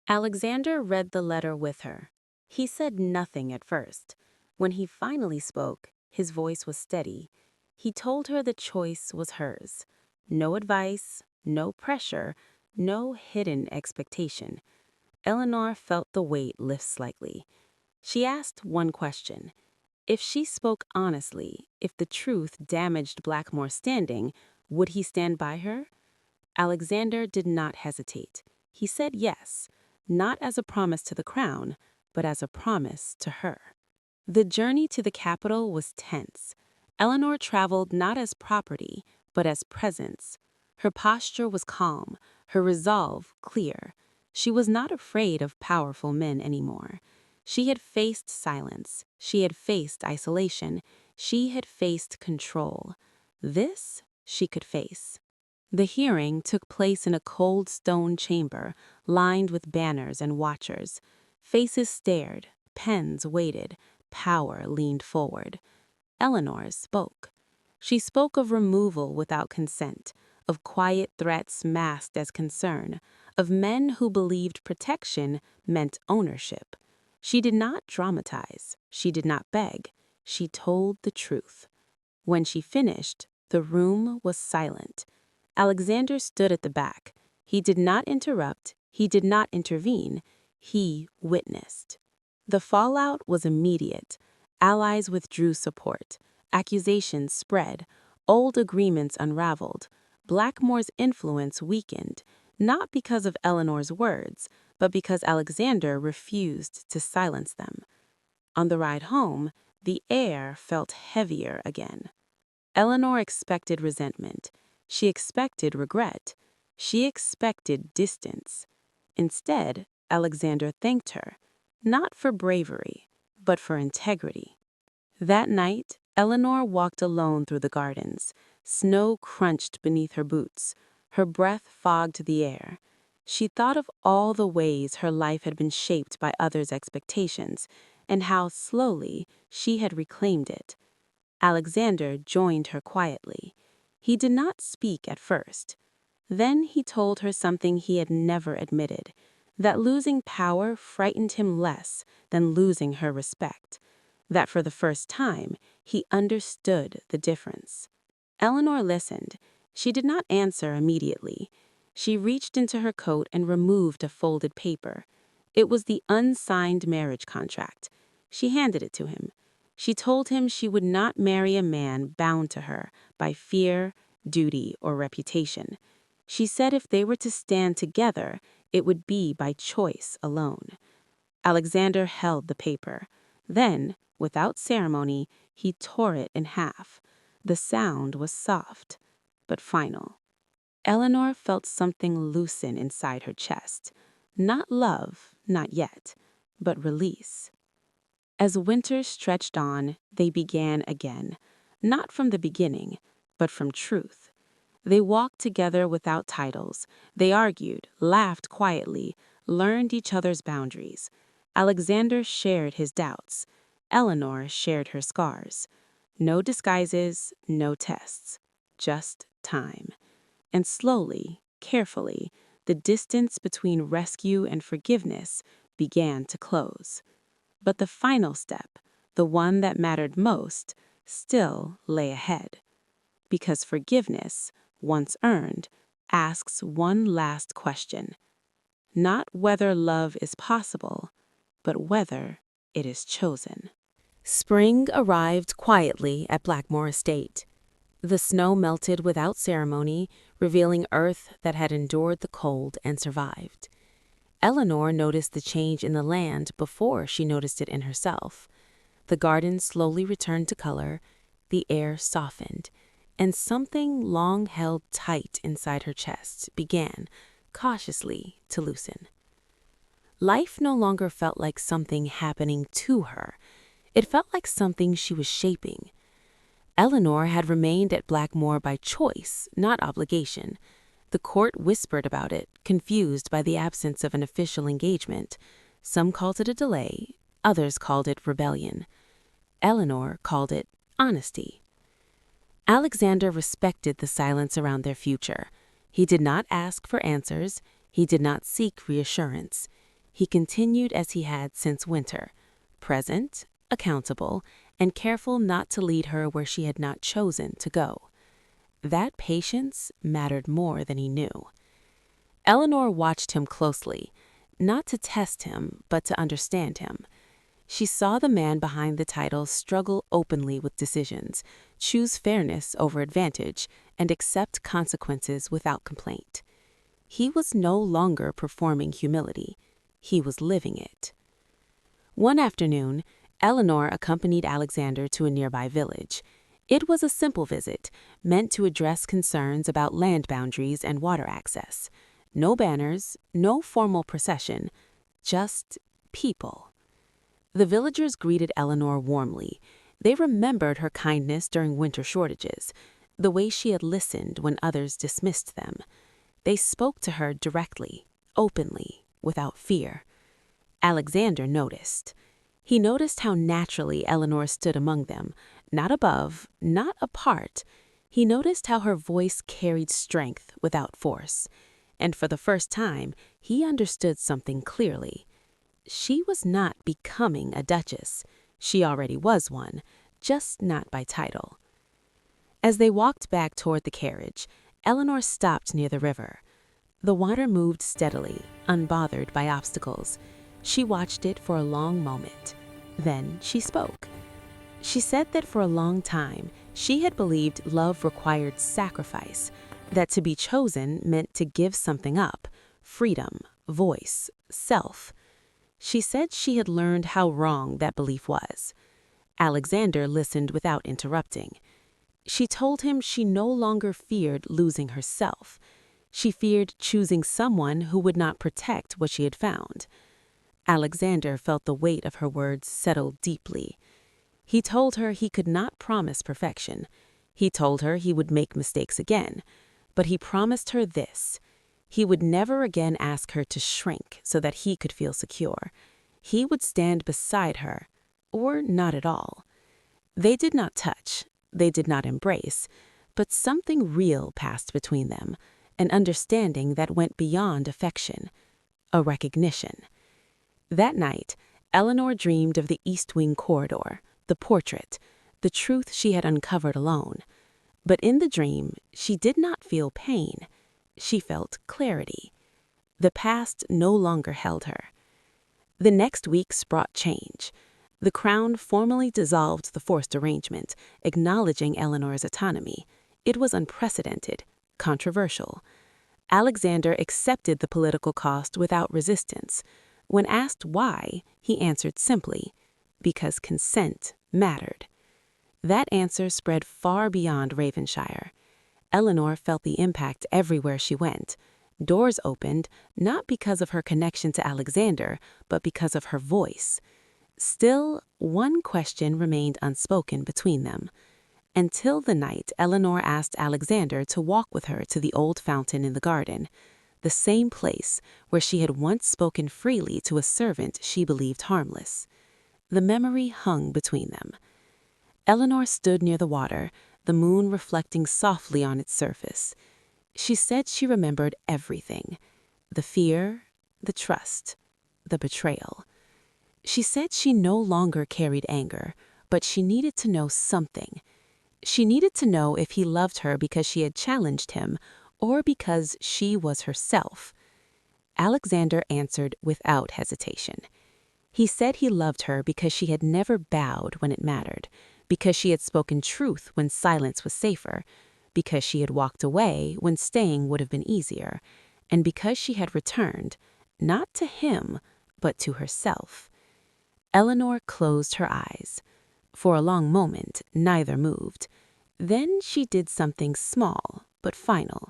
Alexander read the letter with her. He said nothing at first. When he finally spoke, his voice was steady. He told her the choice was hers. No advice, no pressure, no hidden expectation. Eleanor felt the weight lift slightly. She asked one question. If she spoke honestly, if the truth damaged Blackmoor's standing, would he stand by her? Alexander did not hesitate. He said yes, not as a promise to the crown, but as a promise to her. The journey to the capital was tense. Eleanor traveled not as property, but as presence. Her posture was calm, her resolve clear. She was not afraid of powerful men anymore. She had faced silence. She had faced isolation. She had faced control. This she could face. The hearing took place in a cold stone chamber, lined with banners and watchers. Faces stared, pens waited, power leaned forward. Eleanor spoke. She spoke of removal without consent, of quiet threats masked as concern, of men who believed protection meant ownership. She did not dramatize. She did not beg. She told the truth. When she finished, the room was silent. Alexander stood at the back. He did not interrupt. He did not intervene. He witnessed. The fallout was immediate. Allies withdrew support. Accusations spread. Old agreements unraveled. Blackmoor's influence weakened. not because of Eleanor's words, but because Alexander refused to silence them. On the ride home, the air felt heavier again. Eleanor expected resentment. She expected regret. She expected distance. Instead, Alexander thanked her, not for bravery, but for integrity. That night, Eleanor walked alone through the gardens. Snow crunched beneath her boots. Her breath fogged the air. She thought of all the ways her life had been shaped by others' expectations, and how slowly she had reclaimed it. Alexander joined her quietly. He did not speak at first. Then he told her something he had never admitted, that losing power frightened him less than losing her respect, that for the first time he understood the difference. Eleanor listened. She did not answer immediately. She reached into her coat and removed a folded paper. It was the unsigned marriage contract. She handed it to him. She told him she would not marry a man bound to her by fear, duty, or reputation. She said if they were to stand together, it would be by choice alone. Alexander held the paper. Then, without ceremony, he tore it in half. The sound was soft, but final. Eleanor felt something loosen inside her chest. Not love, not yet, but release. As winter stretched on, they began again, not from the beginning, but from truth. They walked together without titles. They argued, laughed quietly, learned each other's boundaries. Alexander shared his doubts. Eleanor shared her scars. No disguises, no tests, just time. And slowly, carefully, the distance between rescue and forgiveness began to close. But the final step, the one that mattered most, still lay ahead. Because forgiveness, once earned, asks one last question. Not whether love is possible, but whether it is chosen. Spring arrived quietly at Blackmore Estate. The snow melted without ceremony, revealing earth that had endured the cold and survived. Eleanor noticed the change in the land before she noticed it in herself. The garden slowly returned to color, the air softened, and something long held tight inside her chest began, cautiously, to loosen. Life no longer felt like something happening to her. It felt like something she was shaping. Eleanor had remained at Blackmore by choice, not obligation. The court whispered about it, confused by the absence of an official engagement. Some called it a delay, others called it rebellion. Eleanor called it honesty. Alexander respected the silence around their future. He did not ask for answers. He did not seek reassurance. He continued as he had since winter, present, accountable, and careful not to lead her where she had not chosen to go. That patience mattered more than he knew. Eleanor watched him closely, not to test him, but to understand him. She saw the man behind the title struggle openly with decisions, choose fairness over advantage, and accept consequences without complaint. He was no longer performing humility. He was living it. One afternoon, Eleanor accompanied Alexander to a nearby village. It was a simple visit, meant to address concerns about land boundaries and water access. No banners, no formal procession, just people. The villagers greeted Eleanor warmly. They remembered her kindness during winter shortages, the way she had listened when others dismissed them. They spoke to her directly, openly, without fear. Alexander noticed. He noticed how naturally Eleanor stood among them, not above, not apart. He noticed how her voice carried strength without force. And for the first time, he understood something clearly. She was not becoming a duchess. She already was one, just not by title. As they walked back toward the carriage, Eleanor stopped near the river. The water moved steadily, unbothered by obstacles. She watched it for a long moment. Then she spoke. She said that for a long time, she had believed love required sacrifice, that to be chosen meant to give something up: freedom, voice, self. She said she had learned how wrong that belief was. Alexander listened without interrupting. She told him she no longer feared losing herself. She feared choosing someone who would not protect what she had found. Alexander felt the weight of her words settle deeply. He told her he could not promise perfection. He told her he would make mistakes again. But he promised her this: he would never again ask her to shrink so that he could feel secure. He would stand beside her, or not at all. They did not touch, they did not embrace, but something real passed between them, an understanding that went beyond affection, a recognition. That night, Eleanor dreamed of the East Wing corridor, the portrait, the truth she had uncovered alone. But in the dream, she did not feel pain. She felt clarity. The past no longer held her. The next weeks brought change. The Crown formally dissolved the forced arrangement, acknowledging Eleanor's autonomy. It was unprecedented, controversial. Alexander accepted the political cost without resistance. When asked why, he answered simply, because consent mattered. That answer spread far beyond Ravenshire. Eleanor felt the impact everywhere she went. Doors opened, not because of her connection to Alexander, but because of her voice. Still, one question remained unspoken between them. Until the night Eleanor asked Alexander to walk with her to the old fountain in the garden, the same place where she had once spoken freely to a servant she believed harmless. The memory hung between them. Eleanor stood near the water, the moon reflecting softly on its surface. She said she remembered everything: the fear, the trust, the betrayal. She said she no longer carried anger, but she needed to know something. She needed to know if he loved her because she had challenged him, or because she was herself. Alexander answered without hesitation. He said he loved her because she had never bowed when it mattered, because she had spoken truth when silence was safer, because she had walked away when staying would have been easier, and because she had returned, not to him, but to herself. Eleanor closed her eyes. For a long moment, neither moved. Then she did something small, but final.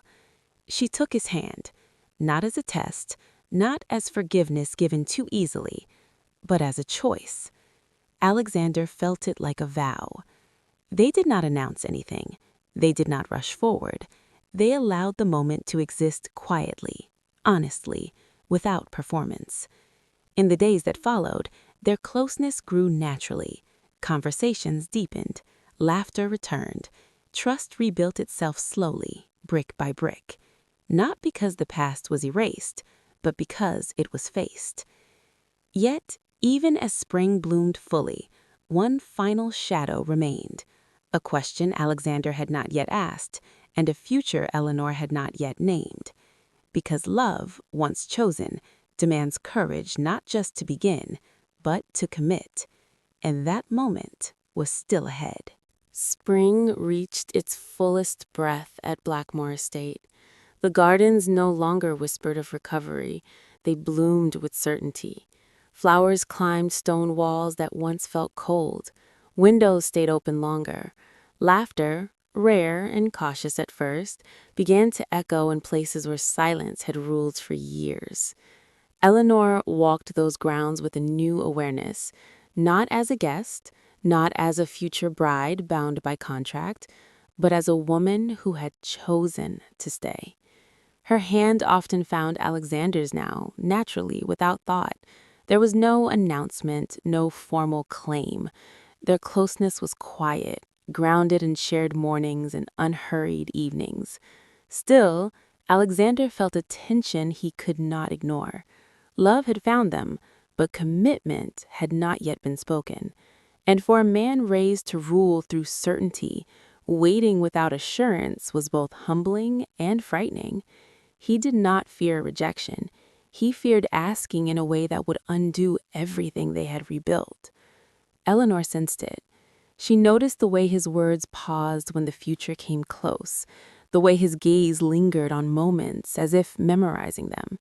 She took his hand, not as a test, not as forgiveness given too easily, but as a choice. Alexander felt it like a vow. They did not announce anything. They did not rush forward. They allowed the moment to exist quietly, honestly, without performance. In the days that followed, their closeness grew naturally. Conversations deepened. Laughter returned. Trust rebuilt itself slowly, brick by brick. Not because the past was erased, but because it was faced. Yet, even as spring bloomed fully, one final shadow remained. A question Alexander had not yet asked, and a future Eleanor had not yet named. Because love, once chosen, demands courage not just to begin, but to commit. And that moment was still ahead. Spring reached its fullest breath at Blackmore Estate. The gardens no longer whispered of recovery. They bloomed with certainty. Flowers climbed stone walls that once felt cold. Windows stayed open longer. Laughter, rare and cautious at first, began to echo in places where silence had ruled for years. Eleanor walked those grounds with a new awareness, not as a guest, not as a future bride bound by contract, but as a woman who had chosen to stay. Her hand often found Alexander's now, naturally, without thought. There was no announcement, no formal claim. Their closeness was quiet, grounded in shared mornings and unhurried evenings. Still, Alexander felt a tension he could not ignore. Love had found them, but commitment had not yet been spoken. And for a man raised to rule through certainty, waiting without assurance was both humbling and frightening. He did not fear rejection. He feared asking in a way that would undo everything they had rebuilt. Eleanor sensed it. She noticed the way his words paused when the future came close, the way his gaze lingered on moments as if memorizing them.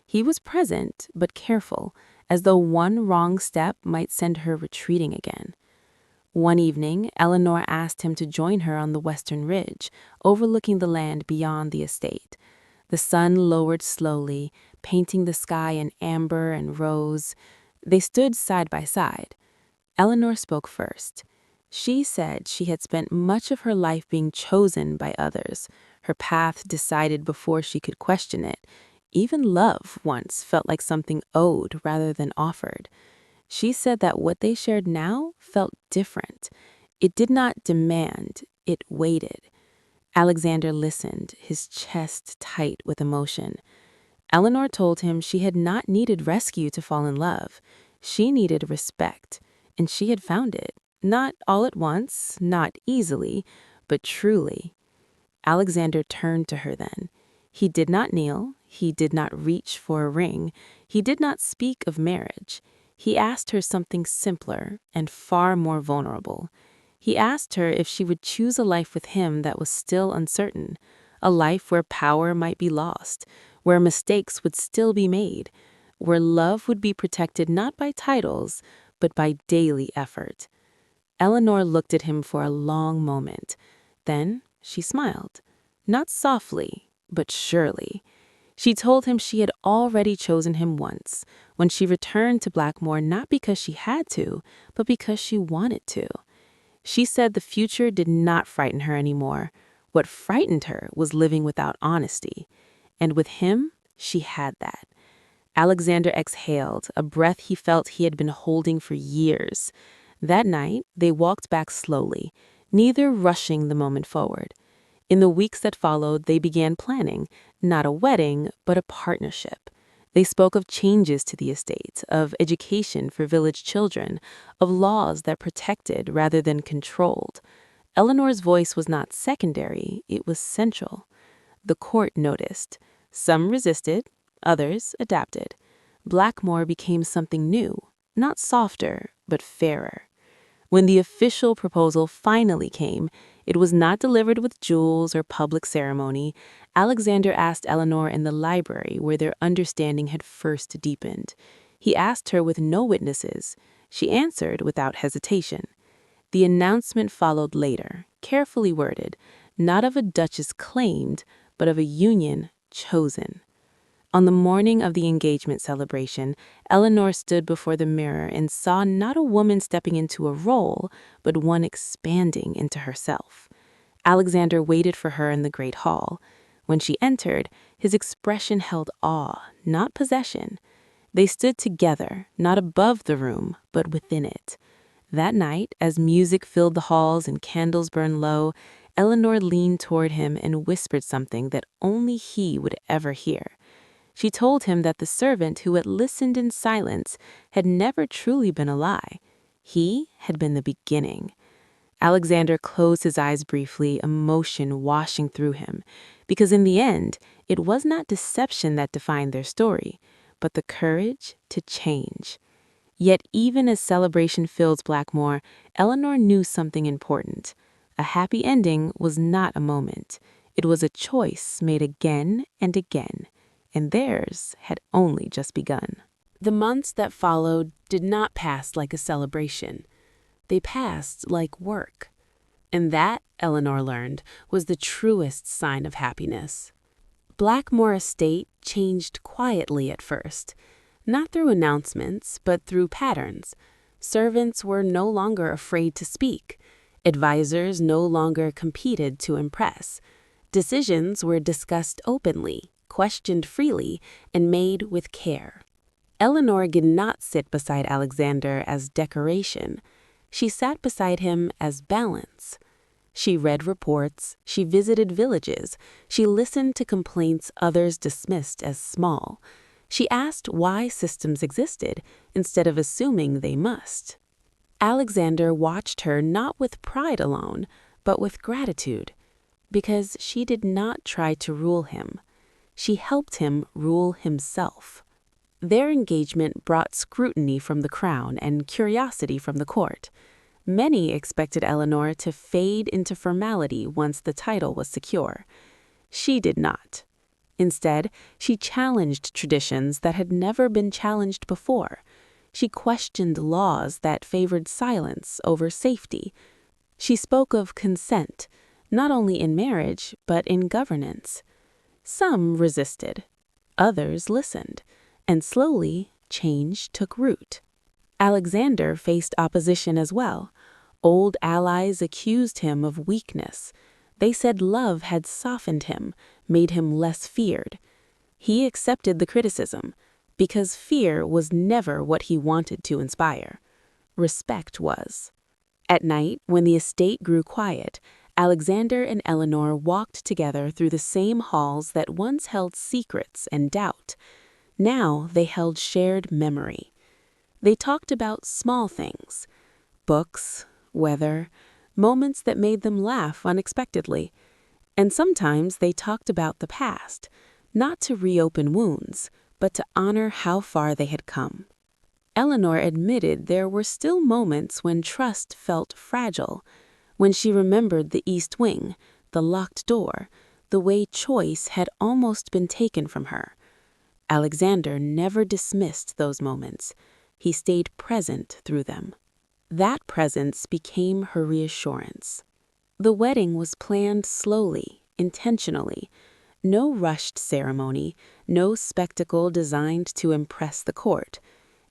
He was present, but careful, as though one wrong step might send her retreating again. One evening, Eleanor asked him to join her on the western ridge, overlooking the land beyond the estate. The sun lowered slowly, painting the sky in amber and rose. They stood side by side. Eleanor spoke first. She said she had spent much of her life being chosen by others, her path decided before she could question it. Even love once felt like something owed rather than offered. She said that what they shared now felt different. It did not demand, it waited. Alexander listened, his chest tight with emotion. Eleanor told him she had not needed rescue to fall in love. She needed respect, and she had found it. Not all at once, not easily, but truly. Alexander turned to her then. He did not kneel, he did not reach for a ring, he did not speak of marriage. He asked her something simpler and far more vulnerable. He asked her if she would choose a life with him that was still uncertain, a life where power might be lost, where mistakes would still be made, where love would be protected not by titles, but by daily effort. Eleanor looked at him for a long moment. Then she smiled, not softly, but surely. She told him she had already chosen him once, when she returned to Blackmore not because she had to, but because she wanted to. She said the future did not frighten her anymore. What frightened her was living without honesty. And with him, she had that. Alexander exhaled, a breath he felt he had been holding for years. That night, they walked back slowly, neither rushing the moment forward. In the weeks that followed, they began planning, not a wedding, but a partnership. They spoke of changes to the estate, of education for village children, of laws that protected rather than controlled. Eleanor's voice was not secondary, it was central. The court noticed. Some resisted, others adapted. Blackmore became something new, not softer, but fairer. When the official proposal finally came, it was not delivered with jewels or public ceremony. Alexander asked Eleanor in the library where their understanding had first deepened. He asked her with no witnesses. She answered without hesitation. The announcement followed later, carefully worded, not of a duchess claimed, but of a union chosen. On the morning of the engagement celebration, Eleanor stood before the mirror and saw not a woman stepping into a role, but one expanding into herself. Alexander waited for her in the great hall. When she entered, his expression held awe, not possession. They stood together, not above the room, but within it. That night, as music filled the halls and candles burned low, Eleanor leaned toward him and whispered something that only he would ever hear. She told him that the servant who had listened in silence had never truly been a lie. He had been the beginning. Alexander closed his eyes briefly, emotion washing through him, because in the end, it was not deception that defined their story, but the courage to change. Yet even as celebration filled Blackmore, Eleanor knew something important. A happy ending was not a moment. It was a choice made again and again. And theirs had only just begun. The months that followed did not pass like a celebration. They passed like work. And that, Eleanor learned, was the truest sign of happiness. Blackmore Estate changed quietly at first, not through announcements, but through patterns. Servants were no longer afraid to speak. Advisors no longer competed to impress. Decisions were discussed openly, questioned freely, and made with care. Eleanor did not sit beside Alexander as decoration. She sat beside him as balance. She read reports, she visited villages, she listened to complaints others dismissed as small. She asked why systems existed instead of assuming they must. Alexander watched her not with pride alone, but with gratitude, because she did not try to rule him. She helped him rule himself. Their engagement brought scrutiny from the crown and curiosity from the court. Many expected Eleanor to fade into formality once the title was secure. She did not. Instead, she challenged traditions that had never been challenged before. She questioned laws that favored silence over safety. She spoke of consent, not only in marriage, but in governance. Some resisted, others listened, and slowly change took root. Alexander faced opposition as well. Old allies accused him of weakness. They said love had softened him, made him less feared. He accepted the criticism, because fear was never what he wanted to inspire. Respect was. At night, when the estate grew quiet, Alexander and Eleanor walked together through the same halls that once held secrets and doubt. Now they held shared memory. They talked about small things, books, weather, moments that made them laugh unexpectedly. And sometimes they talked about the past, not to reopen wounds, but to honor how far they had come. Eleanor admitted there were still moments when trust felt fragile, when she remembered the East Wing, the locked door, the way choice had almost been taken from her. Alexander never dismissed those moments. He stayed present through them. That presence became her reassurance. The wedding was planned slowly, intentionally. No rushed ceremony, no spectacle designed to impress the court.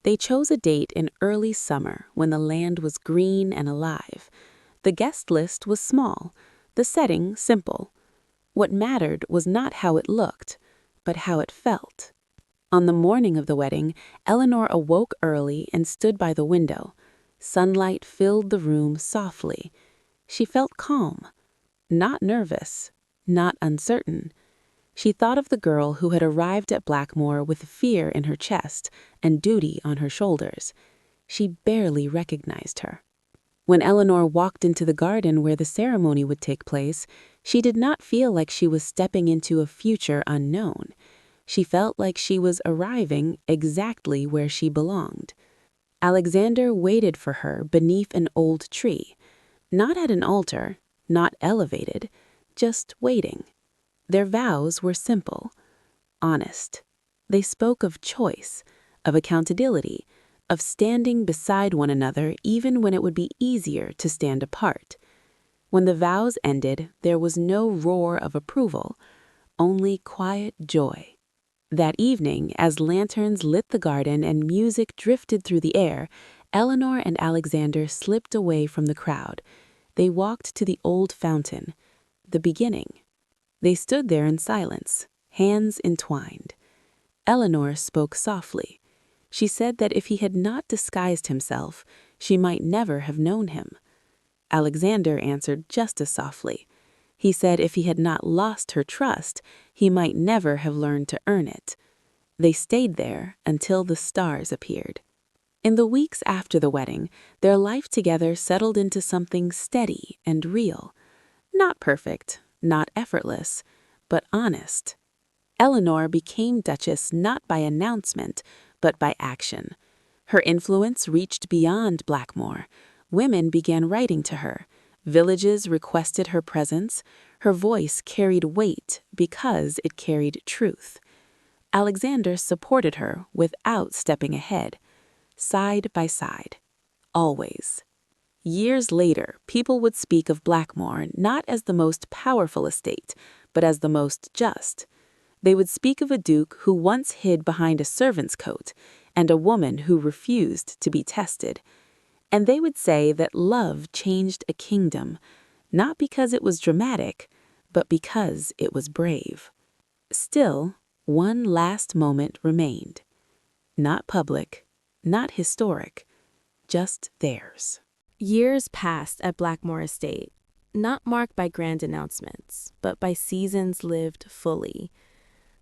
They chose a date in early summer when the land was green and alive. The guest list was small, the setting simple. What mattered was not how it looked, but how it felt. On the morning of the wedding, Eleanor awoke early and stood by the window. Sunlight filled the room softly. She felt calm, not nervous, not uncertain. She thought of the girl who had arrived at Blackmore with fear in her chest and duty on her shoulders. She barely recognized her. When Eleanor walked into the garden where the ceremony would take place, she did not feel like she was stepping into a future unknown. She felt like she was arriving exactly where she belonged. Alexander waited for her beneath an old tree, not at an altar, not elevated, just waiting. Their vows were simple, honest. They spoke of choice, of accountability, of standing beside one another even when it would be easier to stand apart. When the vows ended, there was no roar of approval, only quiet joy. That evening, as lanterns lit the garden and music drifted through the air, Eleanor and Alexander slipped away from the crowd. They walked to the old fountain, the beginning. They stood there in silence, hands entwined. Eleanor spoke softly. She said that if he had not disguised himself, she might never have known him. Alexander answered just as softly. He said if he had not lost her trust, he might never have learned to earn it. They stayed there until the stars appeared. In the weeks after the wedding, their life together settled into something steady and real. Not perfect, not effortless, but honest. Eleanor became Duchess not by announcement, but by action. Her influence reached beyond Blackmore. Women began writing to her. Villages requested her presence. Her voice carried weight because it carried truth. Alexander supported her without stepping ahead, side by side, always. Years later, people would speak of Blackmore not as the most powerful estate, but as the most just. They would speak of a duke who once hid behind a servant's coat and a woman who refused to be tested. And they would say that love changed a kingdom, not because it was dramatic, but because it was brave. Still, one last moment remained. Not public, not historic, just theirs. Years passed at Blackmore Estate, not marked by grand announcements, but by seasons lived fully.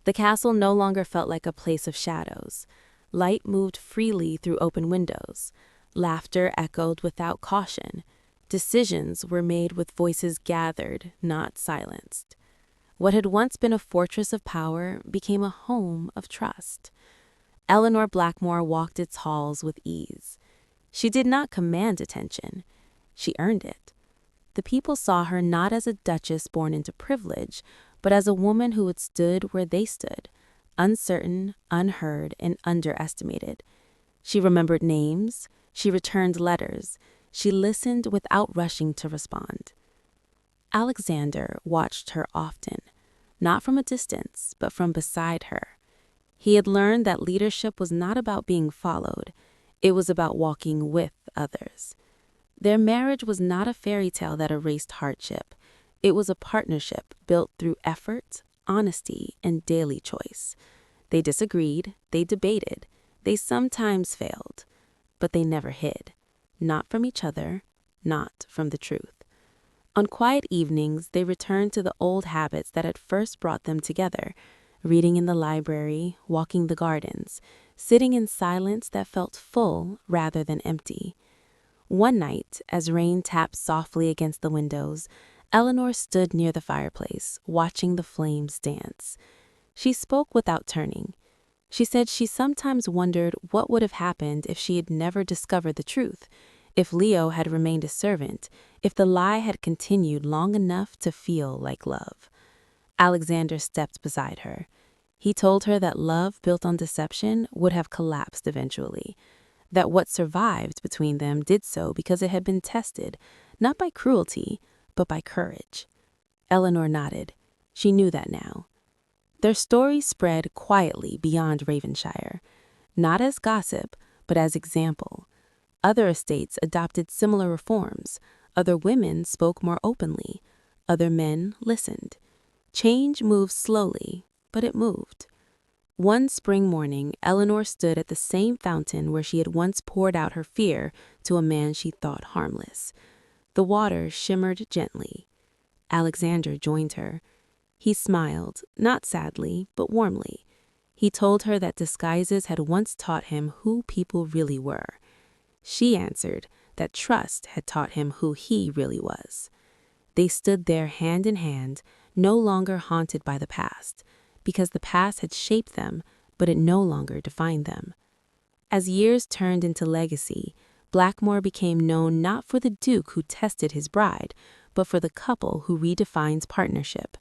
The castle no longer felt like a place of shadows. Light moved freely through open windows. Laughter echoed without caution. Decisions were made with voices gathered, not silenced. What had once been a fortress of power became a home of trust. Eleanor Blackmore walked its halls with ease. She did not command attention. She earned it. The people saw her not as a duchess born into privilege, but as a woman who had stood where they stood, uncertain, unheard, and underestimated. She remembered names, she returned letters, she listened without rushing to respond. Alexander watched her often, not from a distance, but from beside her. He had learned that leadership was not about being followed, it was about walking with others. Their marriage was not a fairy tale that erased hardship. It was a partnership built through effort, honesty, and daily choice. They disagreed, they debated, they sometimes failed, but they never hid. Not from each other, not from the truth. On quiet evenings, they returned to the old habits that had first brought them together, reading in the library, walking the gardens, sitting in silence that felt full rather than empty. One night, as rain tapped softly against the windows, Eleanor stood near the fireplace, watching the flames dance. She spoke without turning. She said she sometimes wondered what would have happened if she had never discovered the truth, if Leo had remained a servant, if the lie had continued long enough to feel like love. Alexander stepped beside her. He told her that love built on deception would have collapsed eventually, that what survived between them did so because it had been tested, not by cruelty, but by courage. Eleanor nodded. She knew that now. Their story spread quietly beyond Ravenshire, not as gossip, but as example. Other estates adopted similar reforms. Other women spoke more openly. Other men listened. Change moved slowly, but it moved. One spring morning, Eleanor stood at the same fountain where she had once poured out her fear to a man she thought harmless. The water shimmered gently. Alexander joined her. He smiled, not sadly, but warmly. He told her that disguises had once taught him who people really were. She answered that trust had taught him who he really was. They stood there hand in hand, no longer haunted by the past, because the past had shaped them, but it no longer defined them. As years turned into legacy, Blackmore became known not for the duke who tested his bride, but for the couple who redefined partnership.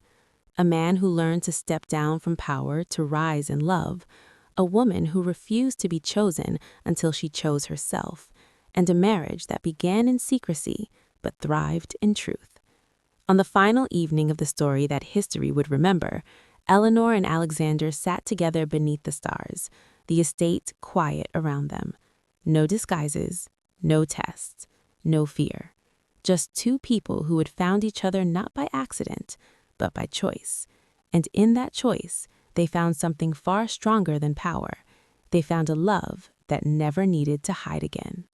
A man who learned to step down from power to rise in love, a woman who refused to be chosen until she chose herself, and a marriage that began in secrecy but thrived in truth. On the final evening of the story that history would remember, Eleanor and Alexander sat together beneath the stars, the estate quiet around them. No disguises, no tests, no fear. Just two people who had found each other not by accident, but by choice. And in that choice, they found something far stronger than power. They found a love that never needed to hide again.